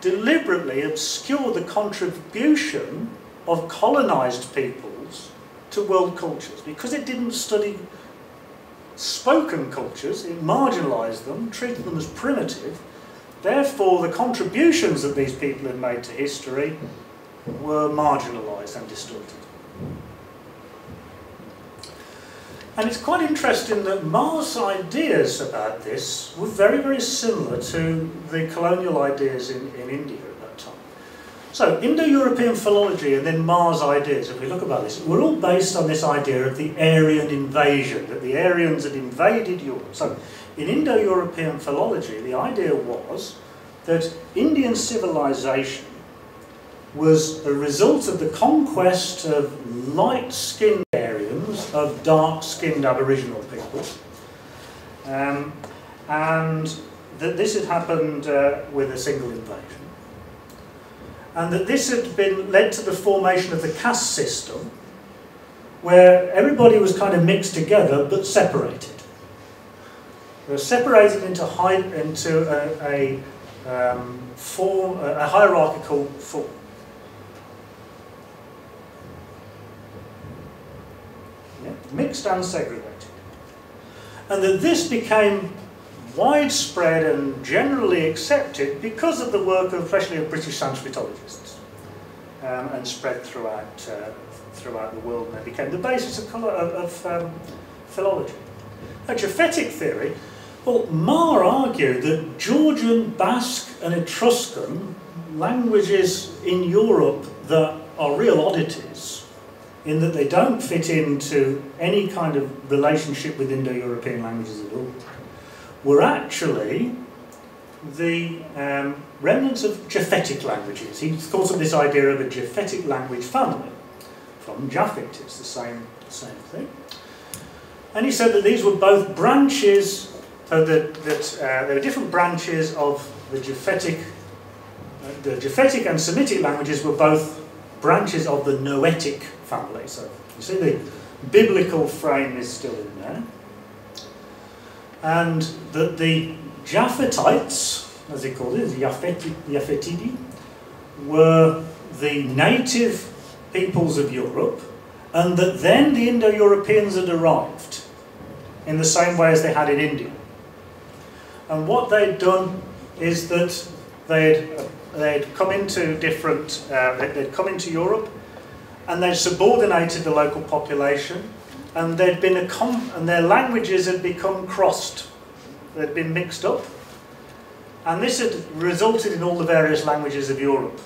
deliberately obscured the contribution of colonised peoples to world cultures, because it didn't study spoken cultures, it marginalised them, treated them as primitive. Therefore, the contributions that these people had made to history were marginalised and distorted. And it's quite interesting that Ma's ideas about this were very, very similar to the colonial ideas in India at that time. So, Indo-European philology and then Ma's ideas, if we look about this, were all based on this idea of the Aryan invasion, that the Aryans had invaded Europe. So, in Indo-European philology, the idea was that Indian civilization was a result of the conquest of light-skinned Aryans, of dark-skinned Aboriginal peoples, and that this had happened with a single invasion, and that this had led to the formation of the caste system, where everybody was kind of mixed together but separated. They were separated into a hierarchical form. Yeah, mixed and segregated. And that this became widespread and generally accepted because of the work of, especially of British Sanskritologists, and spread throughout the world, and they became the basis of philology. A Japhetic theory, well, Marr argued that Georgian, Basque and Etruscan, languages in Europe that are real oddities, in that they don't fit into any kind of relationship with Indo-European languages at all, were actually the remnants of Japhetic languages. He thought of this idea of a Japhetic language family. From Japhet, it's the same thing. And he said that these were both branches, so that there were different branches of the Japhetic. The Japhetic and Semitic languages were both branches of the Noetic family. So you see the biblical frame is still in there. And that the Japhetites, as they called it, the Japhetidi, were the native peoples of Europe, and that then the Indo-Europeans had arrived in the same way as they had in India. And what they'd done is that they'd come into they'd come into Europe, and they'd subordinated the local population, and they'd been and their languages had become crossed. They'd been mixed up, and this had resulted in all the various languages of Europe.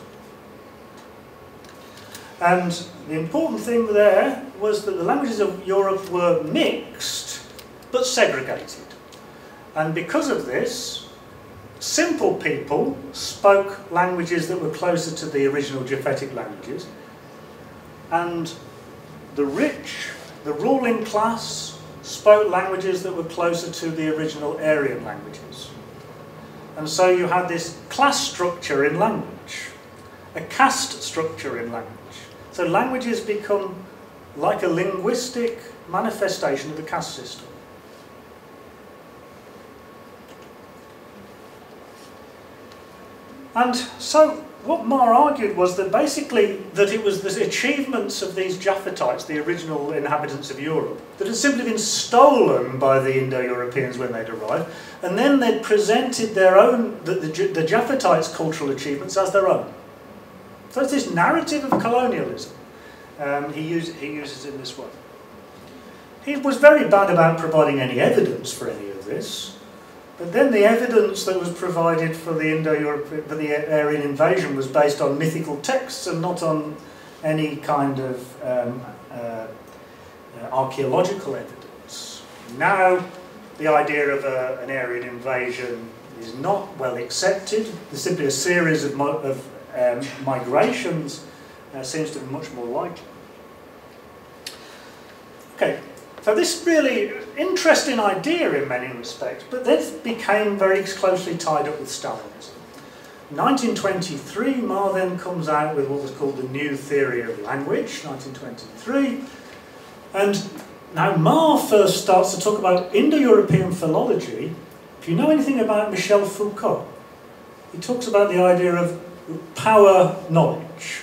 And the important thing there was that the languages of Europe were mixed, but segregated. And because of this, simple people spoke languages that were closer to the original Japhetic languages, and the rich, the ruling class, spoke languages that were closer to the original Aryan languages. And so you had this class structure in language, a caste structure in language. So languages become like a linguistic manifestation of the caste system. And so what Marr argued was that basically that it was the achievements of these Japhetites, the original inhabitants of Europe, that had simply been stolen by the Indo-Europeans when they'd arrived, and then they'd presented their own, the Japhetites' cultural achievements as their own. So it's this narrative of colonialism. He uses in this way. He was very bad about providing any evidence for any of this, but then the evidence that was provided for the Indo-European, for the Aryan invasion, was based on mythical texts and not on any kind of archaeological evidence. Now, the idea of an Aryan invasion is not well accepted. There's simply a series of migrations seems to be much more likely. Okay, so this really interesting idea in many respects, but this became very closely tied up with Stalinism. In 1923, Marr then comes out with what was called the New Theory of Language, 1923, and now Marr first starts to talk about Indo-European philology. If you know anything about Michel Foucault, he talks about the idea of power knowledge,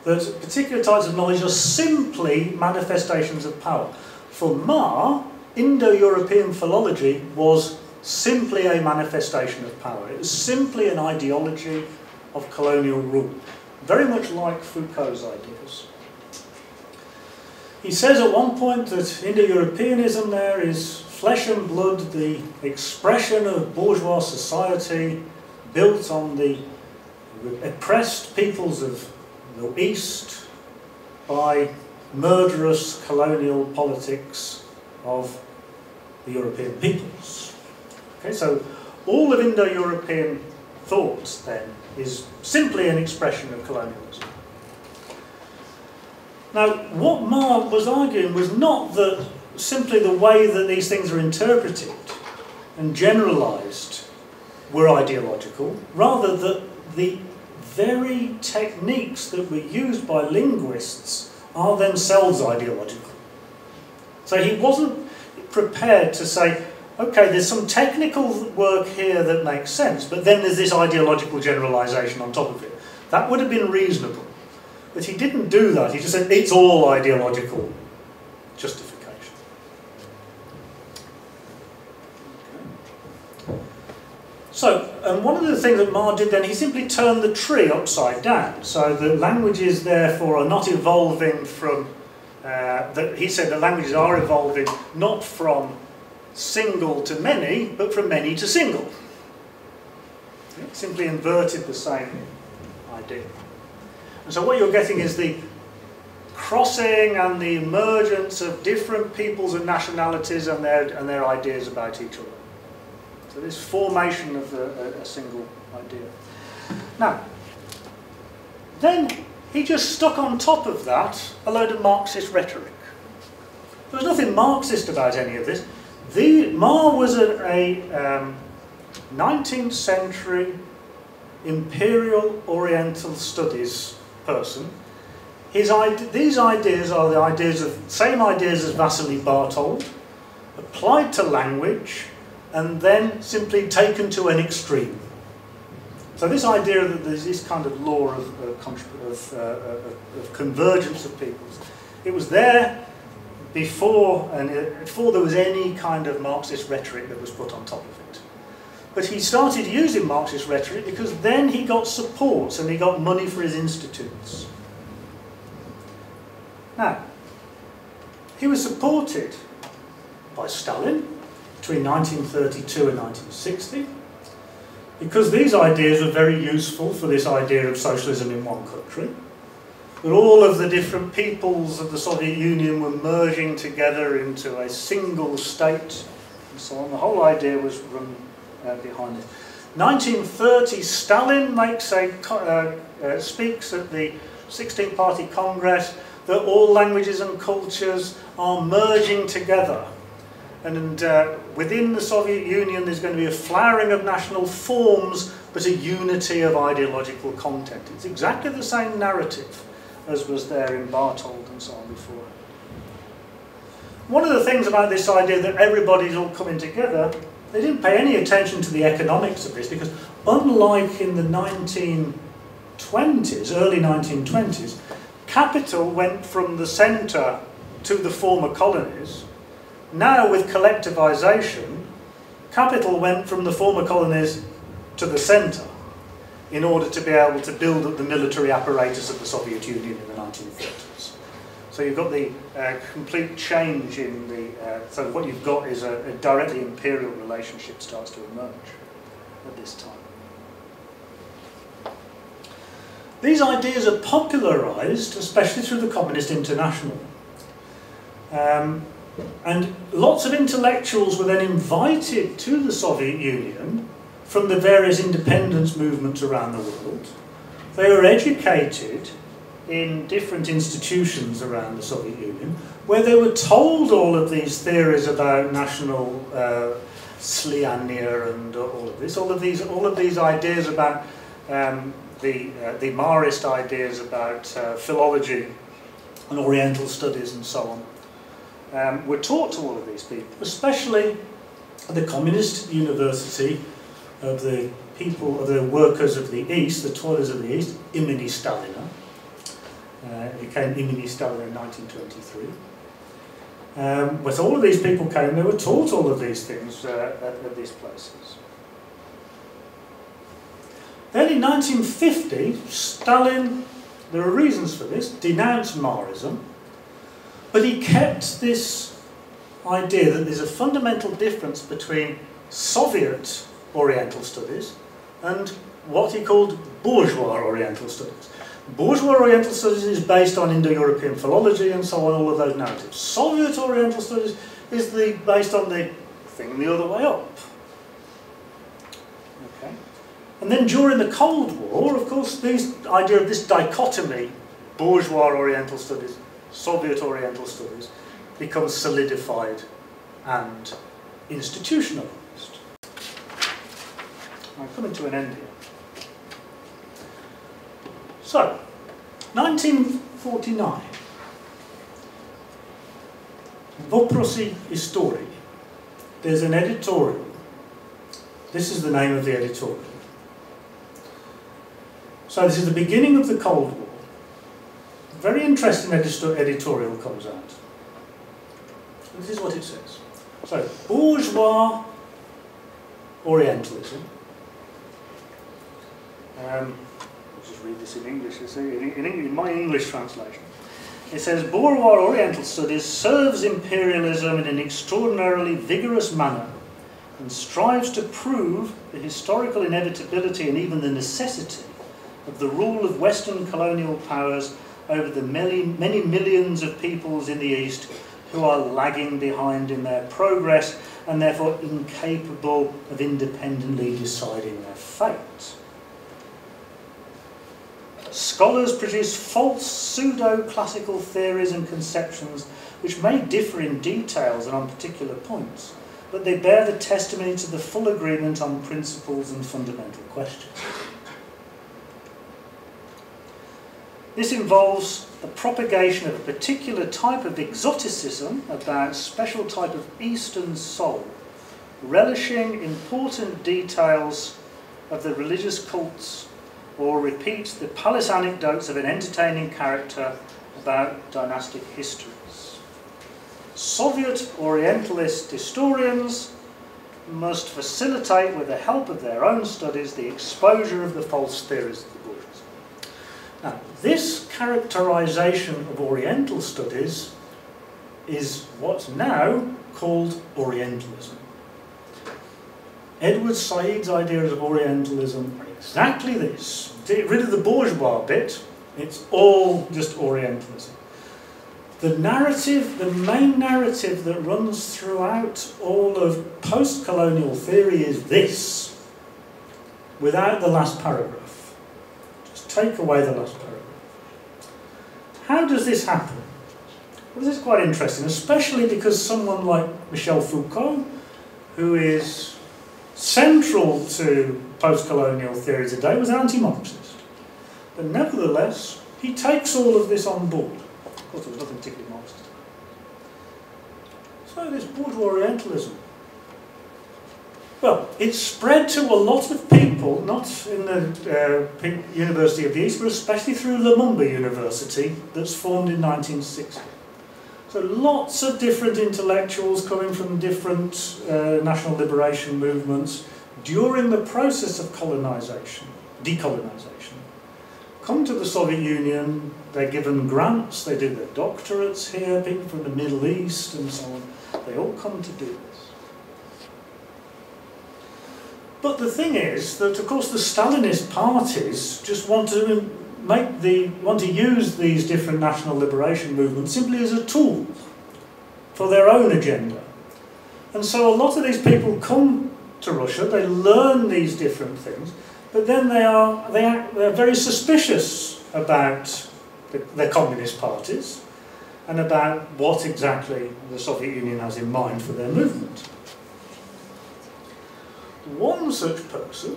that particular types of knowledge are simply manifestations of power. For Marr, Indo-European philology was simply a manifestation of power. It was simply an ideology of colonial rule, very much like Foucault's ideas. He says at one point that Indo-Europeanism there is flesh and blood, the expression of bourgeois society built on the oppressed peoples of the East by murderous colonial politics of the European peoples. Okay, so all of Indo-European thought then is simply an expression of colonialism. Now, what Marr was arguing was not that simply the way that these things are interpreted and generalised were ideological, rather that the very techniques that were used by linguists are themselves ideological. So he wasn't prepared to say, okay, there's some technical work here that makes sense, but then there's this ideological generalisation on top of it. That would have been reasonable. But he didn't do that. He just said, it's all ideological justification. Okay. So, and one of the things that Marr did then, he simply turned the tree upside down. So the languages, therefore, are not evolving from, he said the languages are evolving not from single to many, but from many to single. It simply inverted the same idea. And so what you're getting is the crossing and the emergence of different peoples and nationalities and their ideas about each other. So this formation of a single idea. Now, then he just stuck on top of that a load of Marxist rhetoric. There was nothing Marxist about any of this. Marr was a 19th century imperial Oriental studies person. These ideas are the same ideas as Vasily Barthold, applied to language, and then simply taken to an extreme. So this idea that there's this kind of law of convergence of peoples, it was there before there was any kind of Marxist rhetoric that was put on top of it. But he started using Marxist rhetoric because then he got support and he got money for his institutes. Now, he was supported by Stalin between 1932 and 1960, because these ideas were very useful for this idea of socialism in one country. That all of the different peoples of the Soviet Union were merging together into a single state, and so on. The whole idea was run behind it. 1930, Stalin speaks at the 16th Party Congress that all languages and cultures are merging together. And within the Soviet Union there's going to be a flowering of national forms, but a unity of ideological content. It's exactly the same narrative as was there in Barthold and so on before. One of the things about this idea that everybody's all coming together, they didn't pay any attention to the economics of this, because unlike in the 1920s, early 1920s, capital went from the centre to the former colonies. Now, with collectivisation, capital went from the former colonies to the centre in order to be able to build up the military apparatus of the Soviet Union in the 1930s. So you've got the complete change in the... so what you've got is a directly imperial relationship starts to emerge at this time. These ideas are popularised, especially through the Communist International. And lots of intellectuals were then invited to the Soviet Union from the various independence movements around the world. They were educated in different institutions around the Soviet Union, where they were told all of these theories about national sliania and all of this, all of these ideas about the Marist ideas about philology and Oriental studies and so on. Were taught to all of these people, especially at the Communist University of the people, of the workers of the East, the toilers of the East, imeni Stalina. It became imeni Stalina in 1923. But all of these people came, they were taught all of these things at these places. Then in 1950, Stalin, there are reasons for this, denounced Marrism. But he kept this idea that there's a fundamental difference between Soviet Oriental studies and what he called bourgeois Oriental studies. Bourgeois Oriental studies is based on Indo-European philology and so on, all of those narratives. Soviet Oriental studies is based on the thing the other way up. Okay. And then during the Cold War, of course, this idea of this dichotomy, bourgeois Oriental studies, Soviet Oriental studies, becomes solidified and institutionalized. I'm coming to an end here. So, 1949. Voprosy Historii. There's an editorial. This is the name of the editorial. So this is the beginning of the Cold War. A very interesting editorial comes out. This is what it says. So, bourgeois Orientalism I'll just read this in English, you see, in my English translation. It says, Bourgeois Oriental Studies serves imperialism in an extraordinarily vigorous manner and strives to prove the historical inevitability and even the necessity of the rule of Western colonial powers over the many millions of peoples in the East who are lagging behind in their progress and therefore incapable of independently deciding their fate. Scholars produce false pseudo-classical theories and conceptions which may differ in details and on particular points, but they bear the testimony to the full agreement on principles and fundamental questions. This involves the propagation of a particular type of exoticism about a special type of Eastern soul, relishing important details of the religious cults, or repeats the palace anecdotes of an entertaining character about dynastic histories. Soviet Orientalist historians must facilitate, with the help of their own studies, the exposure of the false theories of the bourgeoisie. Now, this characterization of Oriental studies is what's now called Orientalism. Edward Said's ideas of Orientalism are exactly this. Get rid of the bourgeois bit, it's all just Orientalism. The narrative, the main narrative that runs throughout all of post-colonial theory is this, without the last paragraph. Just take away the last paragraph. How does this happen? Well, this is quite interesting, especially because someone like Michel Foucault, who is central to post-colonial theory today, was anti-Marxist. But nevertheless, he takes all of this on board. Of course, there was nothing particularly Marxist. So this bourgeois Orientalism, well, it's spread to a lot of people, not in the University of the East, but especially through Lumumba University, that's formed in 1960. So lots of different intellectuals coming from different national liberation movements during the process of colonization, decolonisation, come to the Soviet Union, they're given grants, they do their doctorates here, people from the Middle East and so on, they all come to do this. But the thing is that, of course, the Stalinist parties just want to use these different national liberation movements simply as a tool for their own agenda. And so a lot of these people come to Russia, they learn these different things, but then they're very suspicious about the communist parties and about what exactly the Soviet Union has in mind for their movement. One such person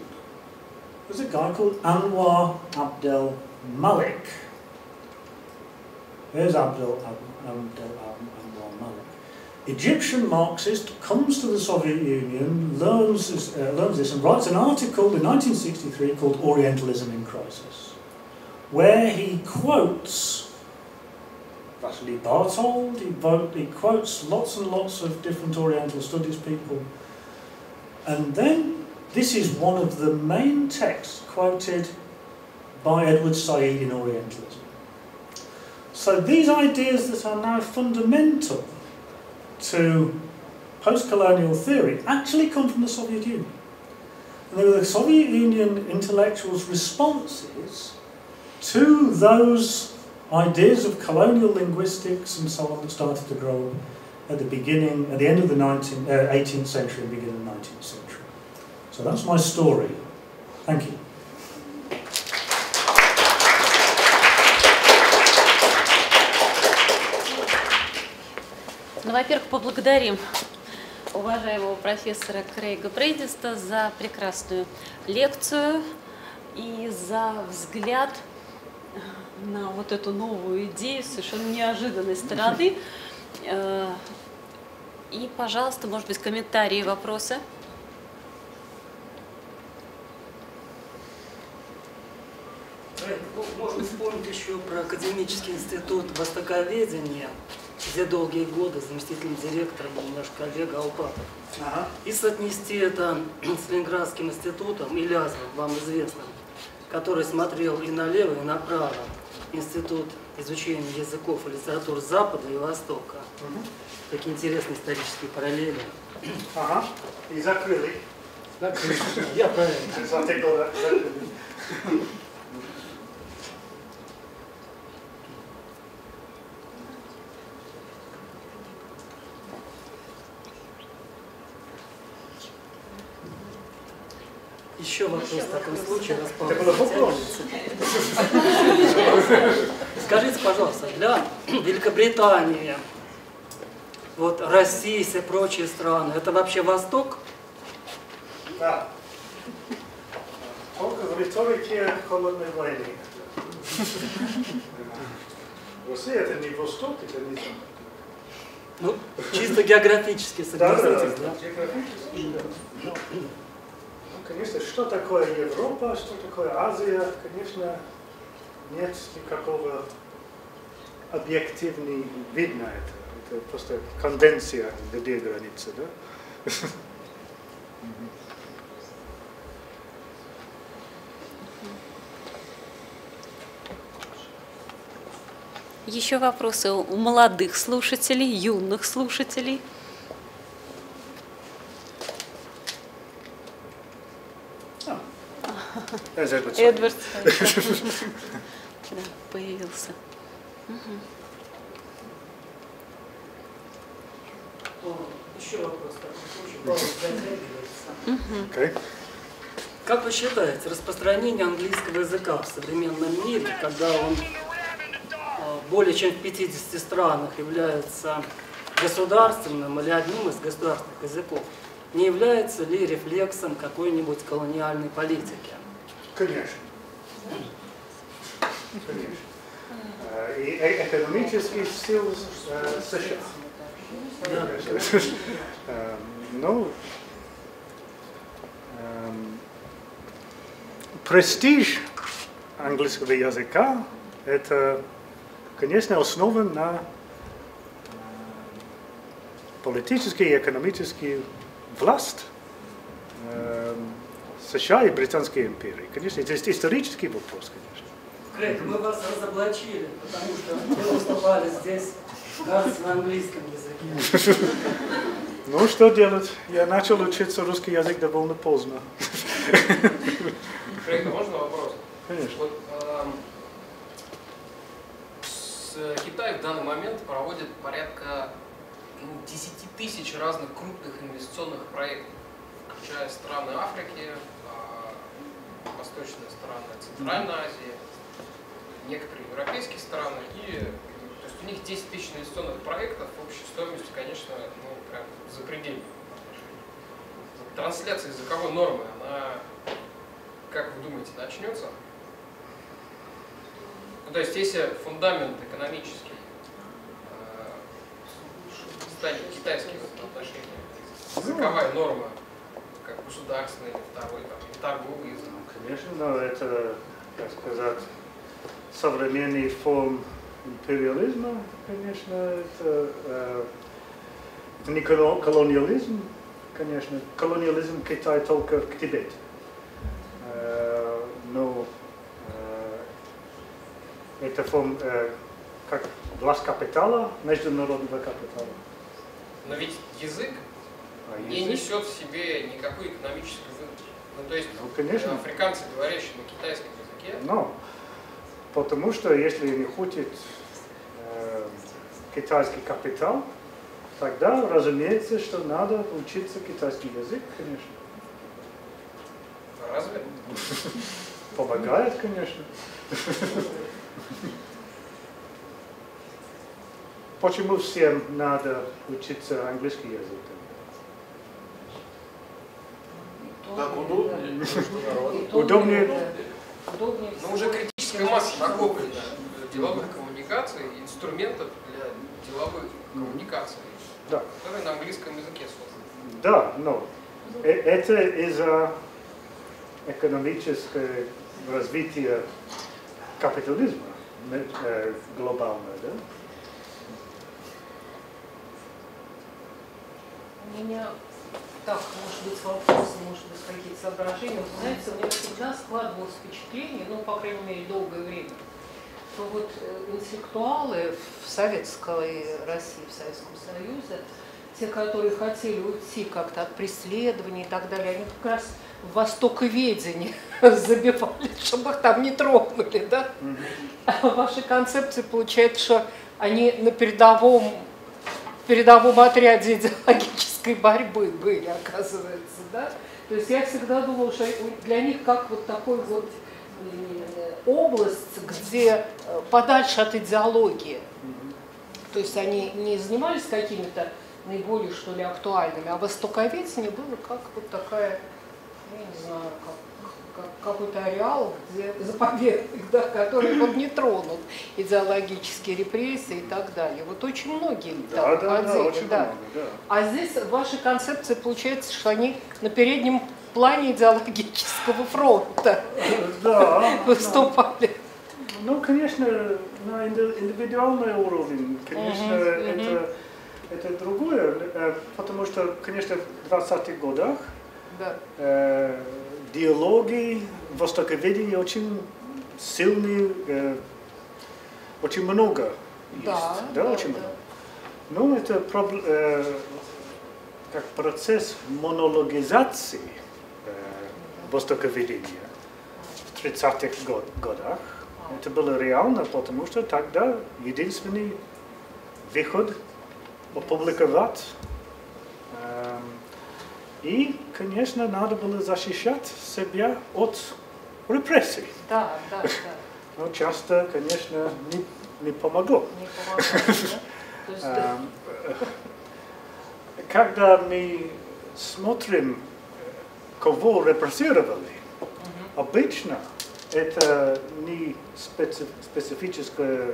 was a guy called Anwar Abdel Malik. There's Anwar Malik. Egyptian Marxist, comes to the Soviet Union, learns this and writes an article in 1963 called Orientalism in Crisis, where he quotes Vasily Bartold, he quotes lots and lots of different Oriental studies people. And then this is one of the main texts quoted by Edward Said in Orientalism. So these ideas that are now fundamental to post-colonial theory actually come from the Soviet Union. And they were the Soviet Union intellectuals' responses to those ideas of colonial linguistics and so on that started to grow at the end of the 18th century and beginning of the 19th century. So that's my story. Thank you. Ну, во-первых, поблагодарим уважаемого профессора Крейга Брэндиста за прекрасную лекцию и за взгляд на вот эту новую идею с совершенно неожиданной стороны. И, пожалуйста, может быть, комментарии и вопросы. Можно вспомнить еще про академический институт востоковедения, где долгие годы заместителем директора был наш коллега Алпатов. И соотнести это с Ленинградским институтом, или вам известным, который смотрел и налево, и направо. Институт изучения языков и литератур Запада и Востока. Такие интересные исторические параллели. Ага, и закрыли. Я правильно. Еще вопрос в таком случае. Скажите, пожалуйста, для Великобритании, вот Россия и все прочие страны, это вообще Восток? Да. Только в риторике холодной войны. Россия это не Восток, это не Запад. Ну, чисто географически, согласитесь, да? Географически, да. Конечно, что такое Европа, что такое Азия, конечно, нет никакого объективного видно это. Это просто конвенция, где границы, да? Еще вопросы у молодых слушателей, юных слушателей. Эдвард появился. Еще вопрос. Как вы считаете, распространение английского языка в современном мире, когда он более чем в 50 странах является государственным или одним из государственных языков, не является ли рефлексом какой-нибудь колониальной политики? Конечно. Конечно. И экономические силы США. Ну, престиж английского языка это, конечно, основан на политической и экономической власти США и Британской империи. Конечно, это исторический вопрос, конечно. Крейг, мы вас разоблачили, потому что вы выступали здесь, кажется, на английском языке. Ну, что делать? Я начал учиться русский язык довольно поздно. Крейг, можно вопрос? Конечно. Вот, Китай в данный момент проводит порядка 10 тысяч разных крупных инвестиционных проектов, включая страны Африки, восточные страны Центральной Азии, некоторые европейские страны. И, то есть у них 10 тысяч инвестиционных проектов, общей стоимостью, конечно, ну, прям запредельной. Трансляция языковой нормы, она, как вы думаете, начнется? Ну, то есть, если фундамент экономический станет китайским отношением, языковая норма, как государственный, второй, там, и торговый язык. Конечно, но это, так сказать, современный форм империализма, конечно, это не колониализм, конечно, колониализм Китая только к Тибету. Но это форм, как власть капитала, международного капитала. Но ведь язык не несет в себе никакой экономической выгоды. Ну, то есть, конечно. Африканцы, говорящие на китайском языке. Но, потому что если не хочет китайский капитал, тогда, разумеется, что надо учиться китайский язык, конечно. Разве? Помогает, конечно. Почему всем надо учиться английский язык? Так удобнее. Удобнее. Но уже критическая масса накоплена деловых коммуникаций, инструментов для деловых коммуникаций, Да. которые на английском языке созданы. Да, но это из-за экономического развития капитализма глобального, да? У меня Так, может быть, вопросы, может быть, какие-то соображения. Вот, знаете, у меня всегда складывалось впечатление, ну, по крайней мере, долгое время, что вот интеллектуалы в советской России, в Советском Союзе, те, которые хотели уйти как-то от преследований и так далее, они как раз в востоковедении забивали, чтобы их там не тронули, да? А в вашей концепции получается, что они на передовом отряде идеологической борьбы были, оказывается, да? То есть я всегда думала, что для них как вот такой вот область, где подальше от идеологии. То есть они не занимались какими-то наиболее, что ли, актуальными, а востоковедение было как вот такая, я не знаю, как какой-то ареал, где заповедник, да, который вот не тронут идеологические репрессии и так далее. Вот очень многие так ходили, да. А здесь в вашей концепции получается, что они на переднем плане идеологического фронта выступали. Ну, конечно, на индивидуальный уровень, конечно, это другое, потому что, конечно, в 20-х годах диалоги востоковедения очень сильные, очень много есть, очень много. Но это как процесс монологизации востоковедения в 30-х годах. Это было реально, потому что тогда единственный выход опубликовать. И, конечно, надо было защищать себя от репрессий. Да. Но часто, конечно, не помогло. Когда мы смотрим, кого репрессировали, обычно это не специфическая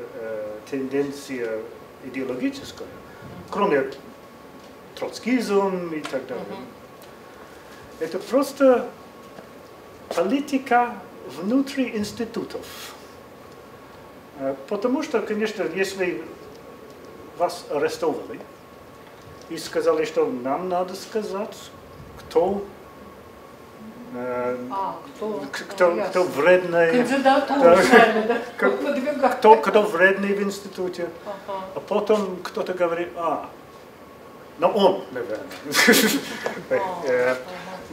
тенденция идеологическая, кроме троцкизм и так далее. Это просто политика внутри институтов. Потому что, конечно, если вас арестовали и сказали, что нам надо сказать, кто вредный, кто вредный в институте, а потом кто-то говорит, но он, наверное.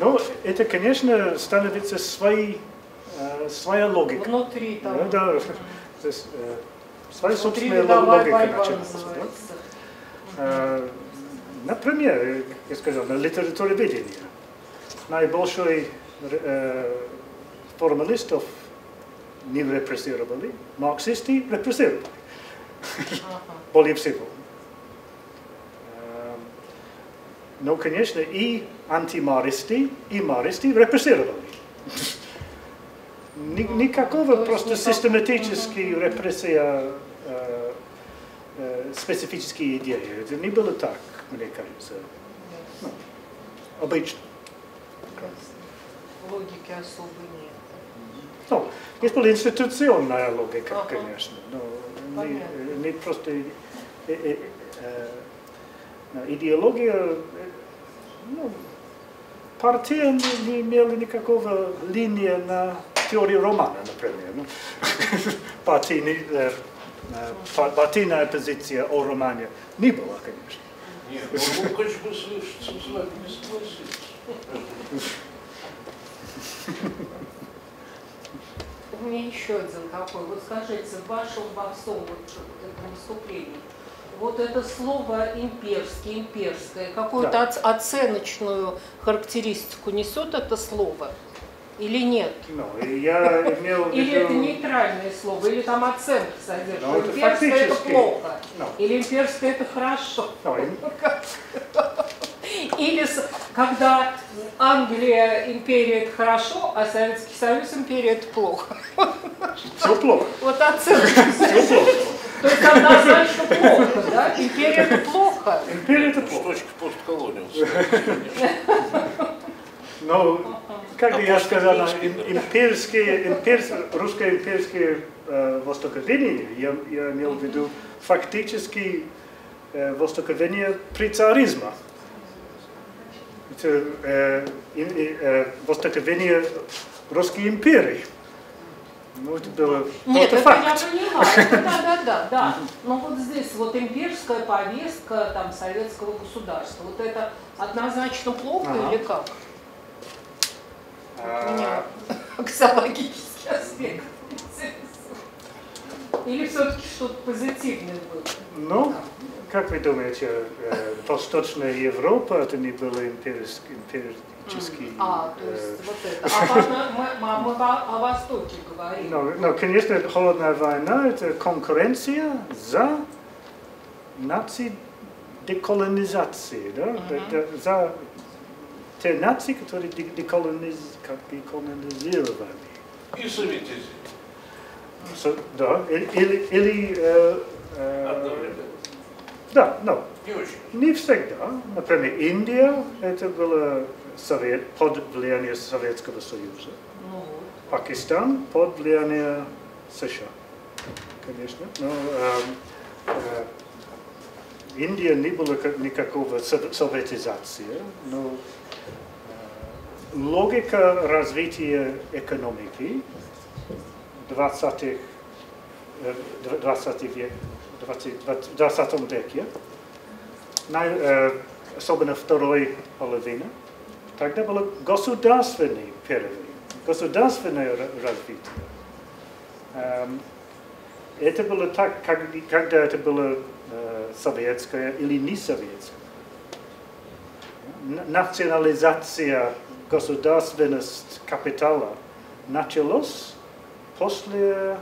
Но это, конечно, становится своя логика. Внутри там. Да, своя собственная логика начинается. Например, я сказал, на литературоведении наибольший формалистов не репрессировали, марксисты репрессировали. Более всего. Но, конечно, и антимаристы, и маристы репрессировали. Никакого просто систематической репрессии специфические идеи. Это не было так, мне кажется. Обычно. Логики особо нет. Ну, есть была институционная логика, конечно. Но не просто идеология. Партия не имела никакого линии на теорию романа, например. Партийная позиция о романе не была, конечно. Нет, ну Лукач бы с вами не согласился. У меня еще один такой. Вот скажите, в вашем во всем этом выступлении, вот это слово имперский, имперское, какую-то оценочную характеристику несет это слово? Или нет? Я имел в виду... Или это нейтральное слово, или там оценка содержит. Имперское это плохо, или имперское это хорошо. Или когда Англия империя это хорошо, а Советский Союз империя это плохо. Все плохо. Вот оценка. Все плохо. То есть однозначно плохо, да? Империя это плохо. Империя это плохо. Точка постколониализма. Но, как я сказал, русское имперское востоковедение, я имел в виду фактически востоковедение при царизме. восстановление Русской империи. Ну, это было Нет, это факт. я понимаю, да. Но вот здесь вот имперская повестка там, советского государства, вот это однозначно плохо или как? У меня аксиологический аспект. Или все-таки что-то позитивное было? Ну, как вы думаете, Восточная Европа, это не было имперический... То есть вот это. Мы о Востоке говорим. Но, конечно, холодная война – это конкуренция за деколонизацию, да? За те нации, которые деколонизировали. И советизировали. Да, или да, но Не очень. не всегда. Например, Индия – это было под влиянием Советского Союза. Пакистан под влиянием США, конечно. Но Индия не было никакого советизации, но логика развития экономики 20 веке, особенно второй половины, тогда было государственный период, государственное развитие. Это было так, когда это было советское или не советское. Национализация государственности капитала началась после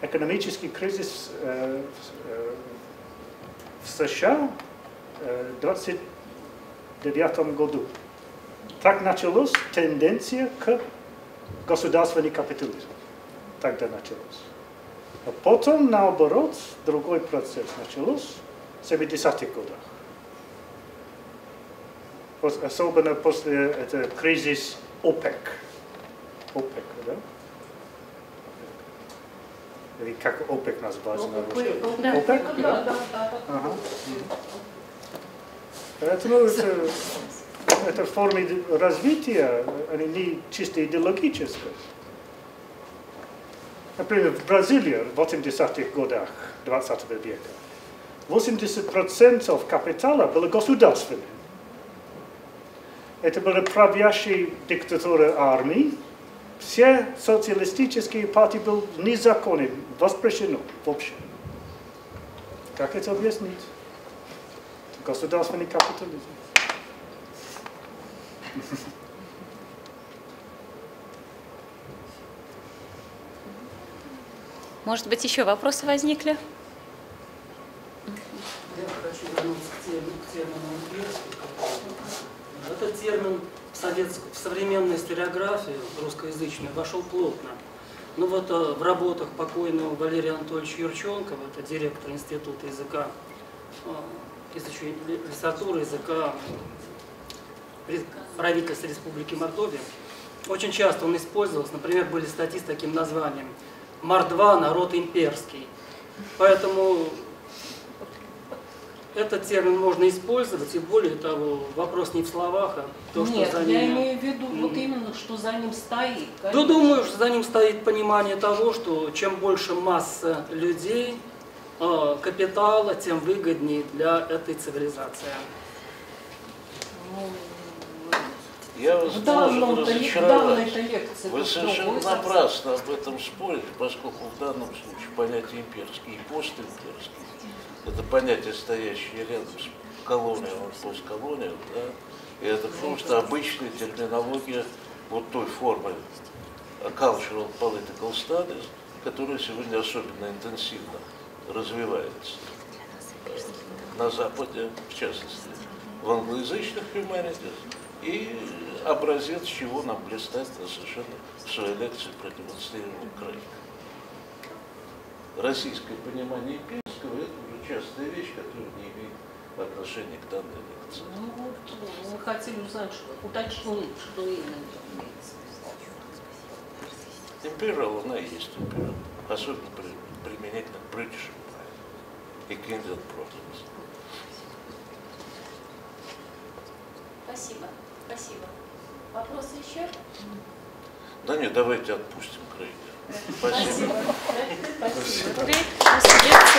экономический кризис в США в 1929 году. Так началась тенденция к государственному капитализму. Тогда началось. А потом, наоборот, другой процесс начался в 70-х годах. Особенно после этого кризиса ОПЕК. ОПЕК, да? Или как ОПЕК называется на русском? ОПЕК? Да. Ага. Поэтому это формы развития, они не чисто идеологические. Например, в Бразилии в 80-х годах 20 века 80% капитала было государственным. Это была правящая диктатура армии. Все социалистические партии были незаконны, воспрещены вообще. Как это объяснить? Государственный капитализм. Может быть, еще вопросы возникли? Я хочу вернуться к термину имперский. Этот термин в современной историографии русскоязычной вошел плотно. Но вот в работах покойного Валерия Анатольевича Юрченкова, это директор Института языка, литературы, языка правительства Республики Мордовия, очень часто он использовался, например, были статьи с таким названием «Мордва, народ имперский». Поэтому этот термин можно использовать, и более того, вопрос не в словах, а то, что за ним... Нет, я имею в виду вот именно, что за ним стоит. Ну, думаю, что за ним стоит понимание того, что чем больше масса людей, капитала, тем выгоднее для этой цивилизации. Я вас должен разочаровать. Вы совершенно напрасно об этом спорите, поскольку в данном случае понятие имперский и постимперский — это понятие, стоящее рядом с колониалом и постколониалом, да? И это просто обычная терминология вот той формы cultural political studies, которая сегодня особенно интенсивно развивается на Западе, в частности, в англоязычных humanities, и образец, чего нам блистательно совершенно в своей лекции продемонстрировал Крейга. Российское понимание имперского — это уже частая вещь, которая не имеет отношения к данной лекции. Ну вот, мы хотели узнать, уточнить, что именно имеется. Империал, она и есть империал, особенно применительно к British Empire и Kingdom Province. Спасибо. Спасибо. Вопросы еще? Да нет, давайте отпустим Крейга. Спасибо. Спасибо. Спасибо.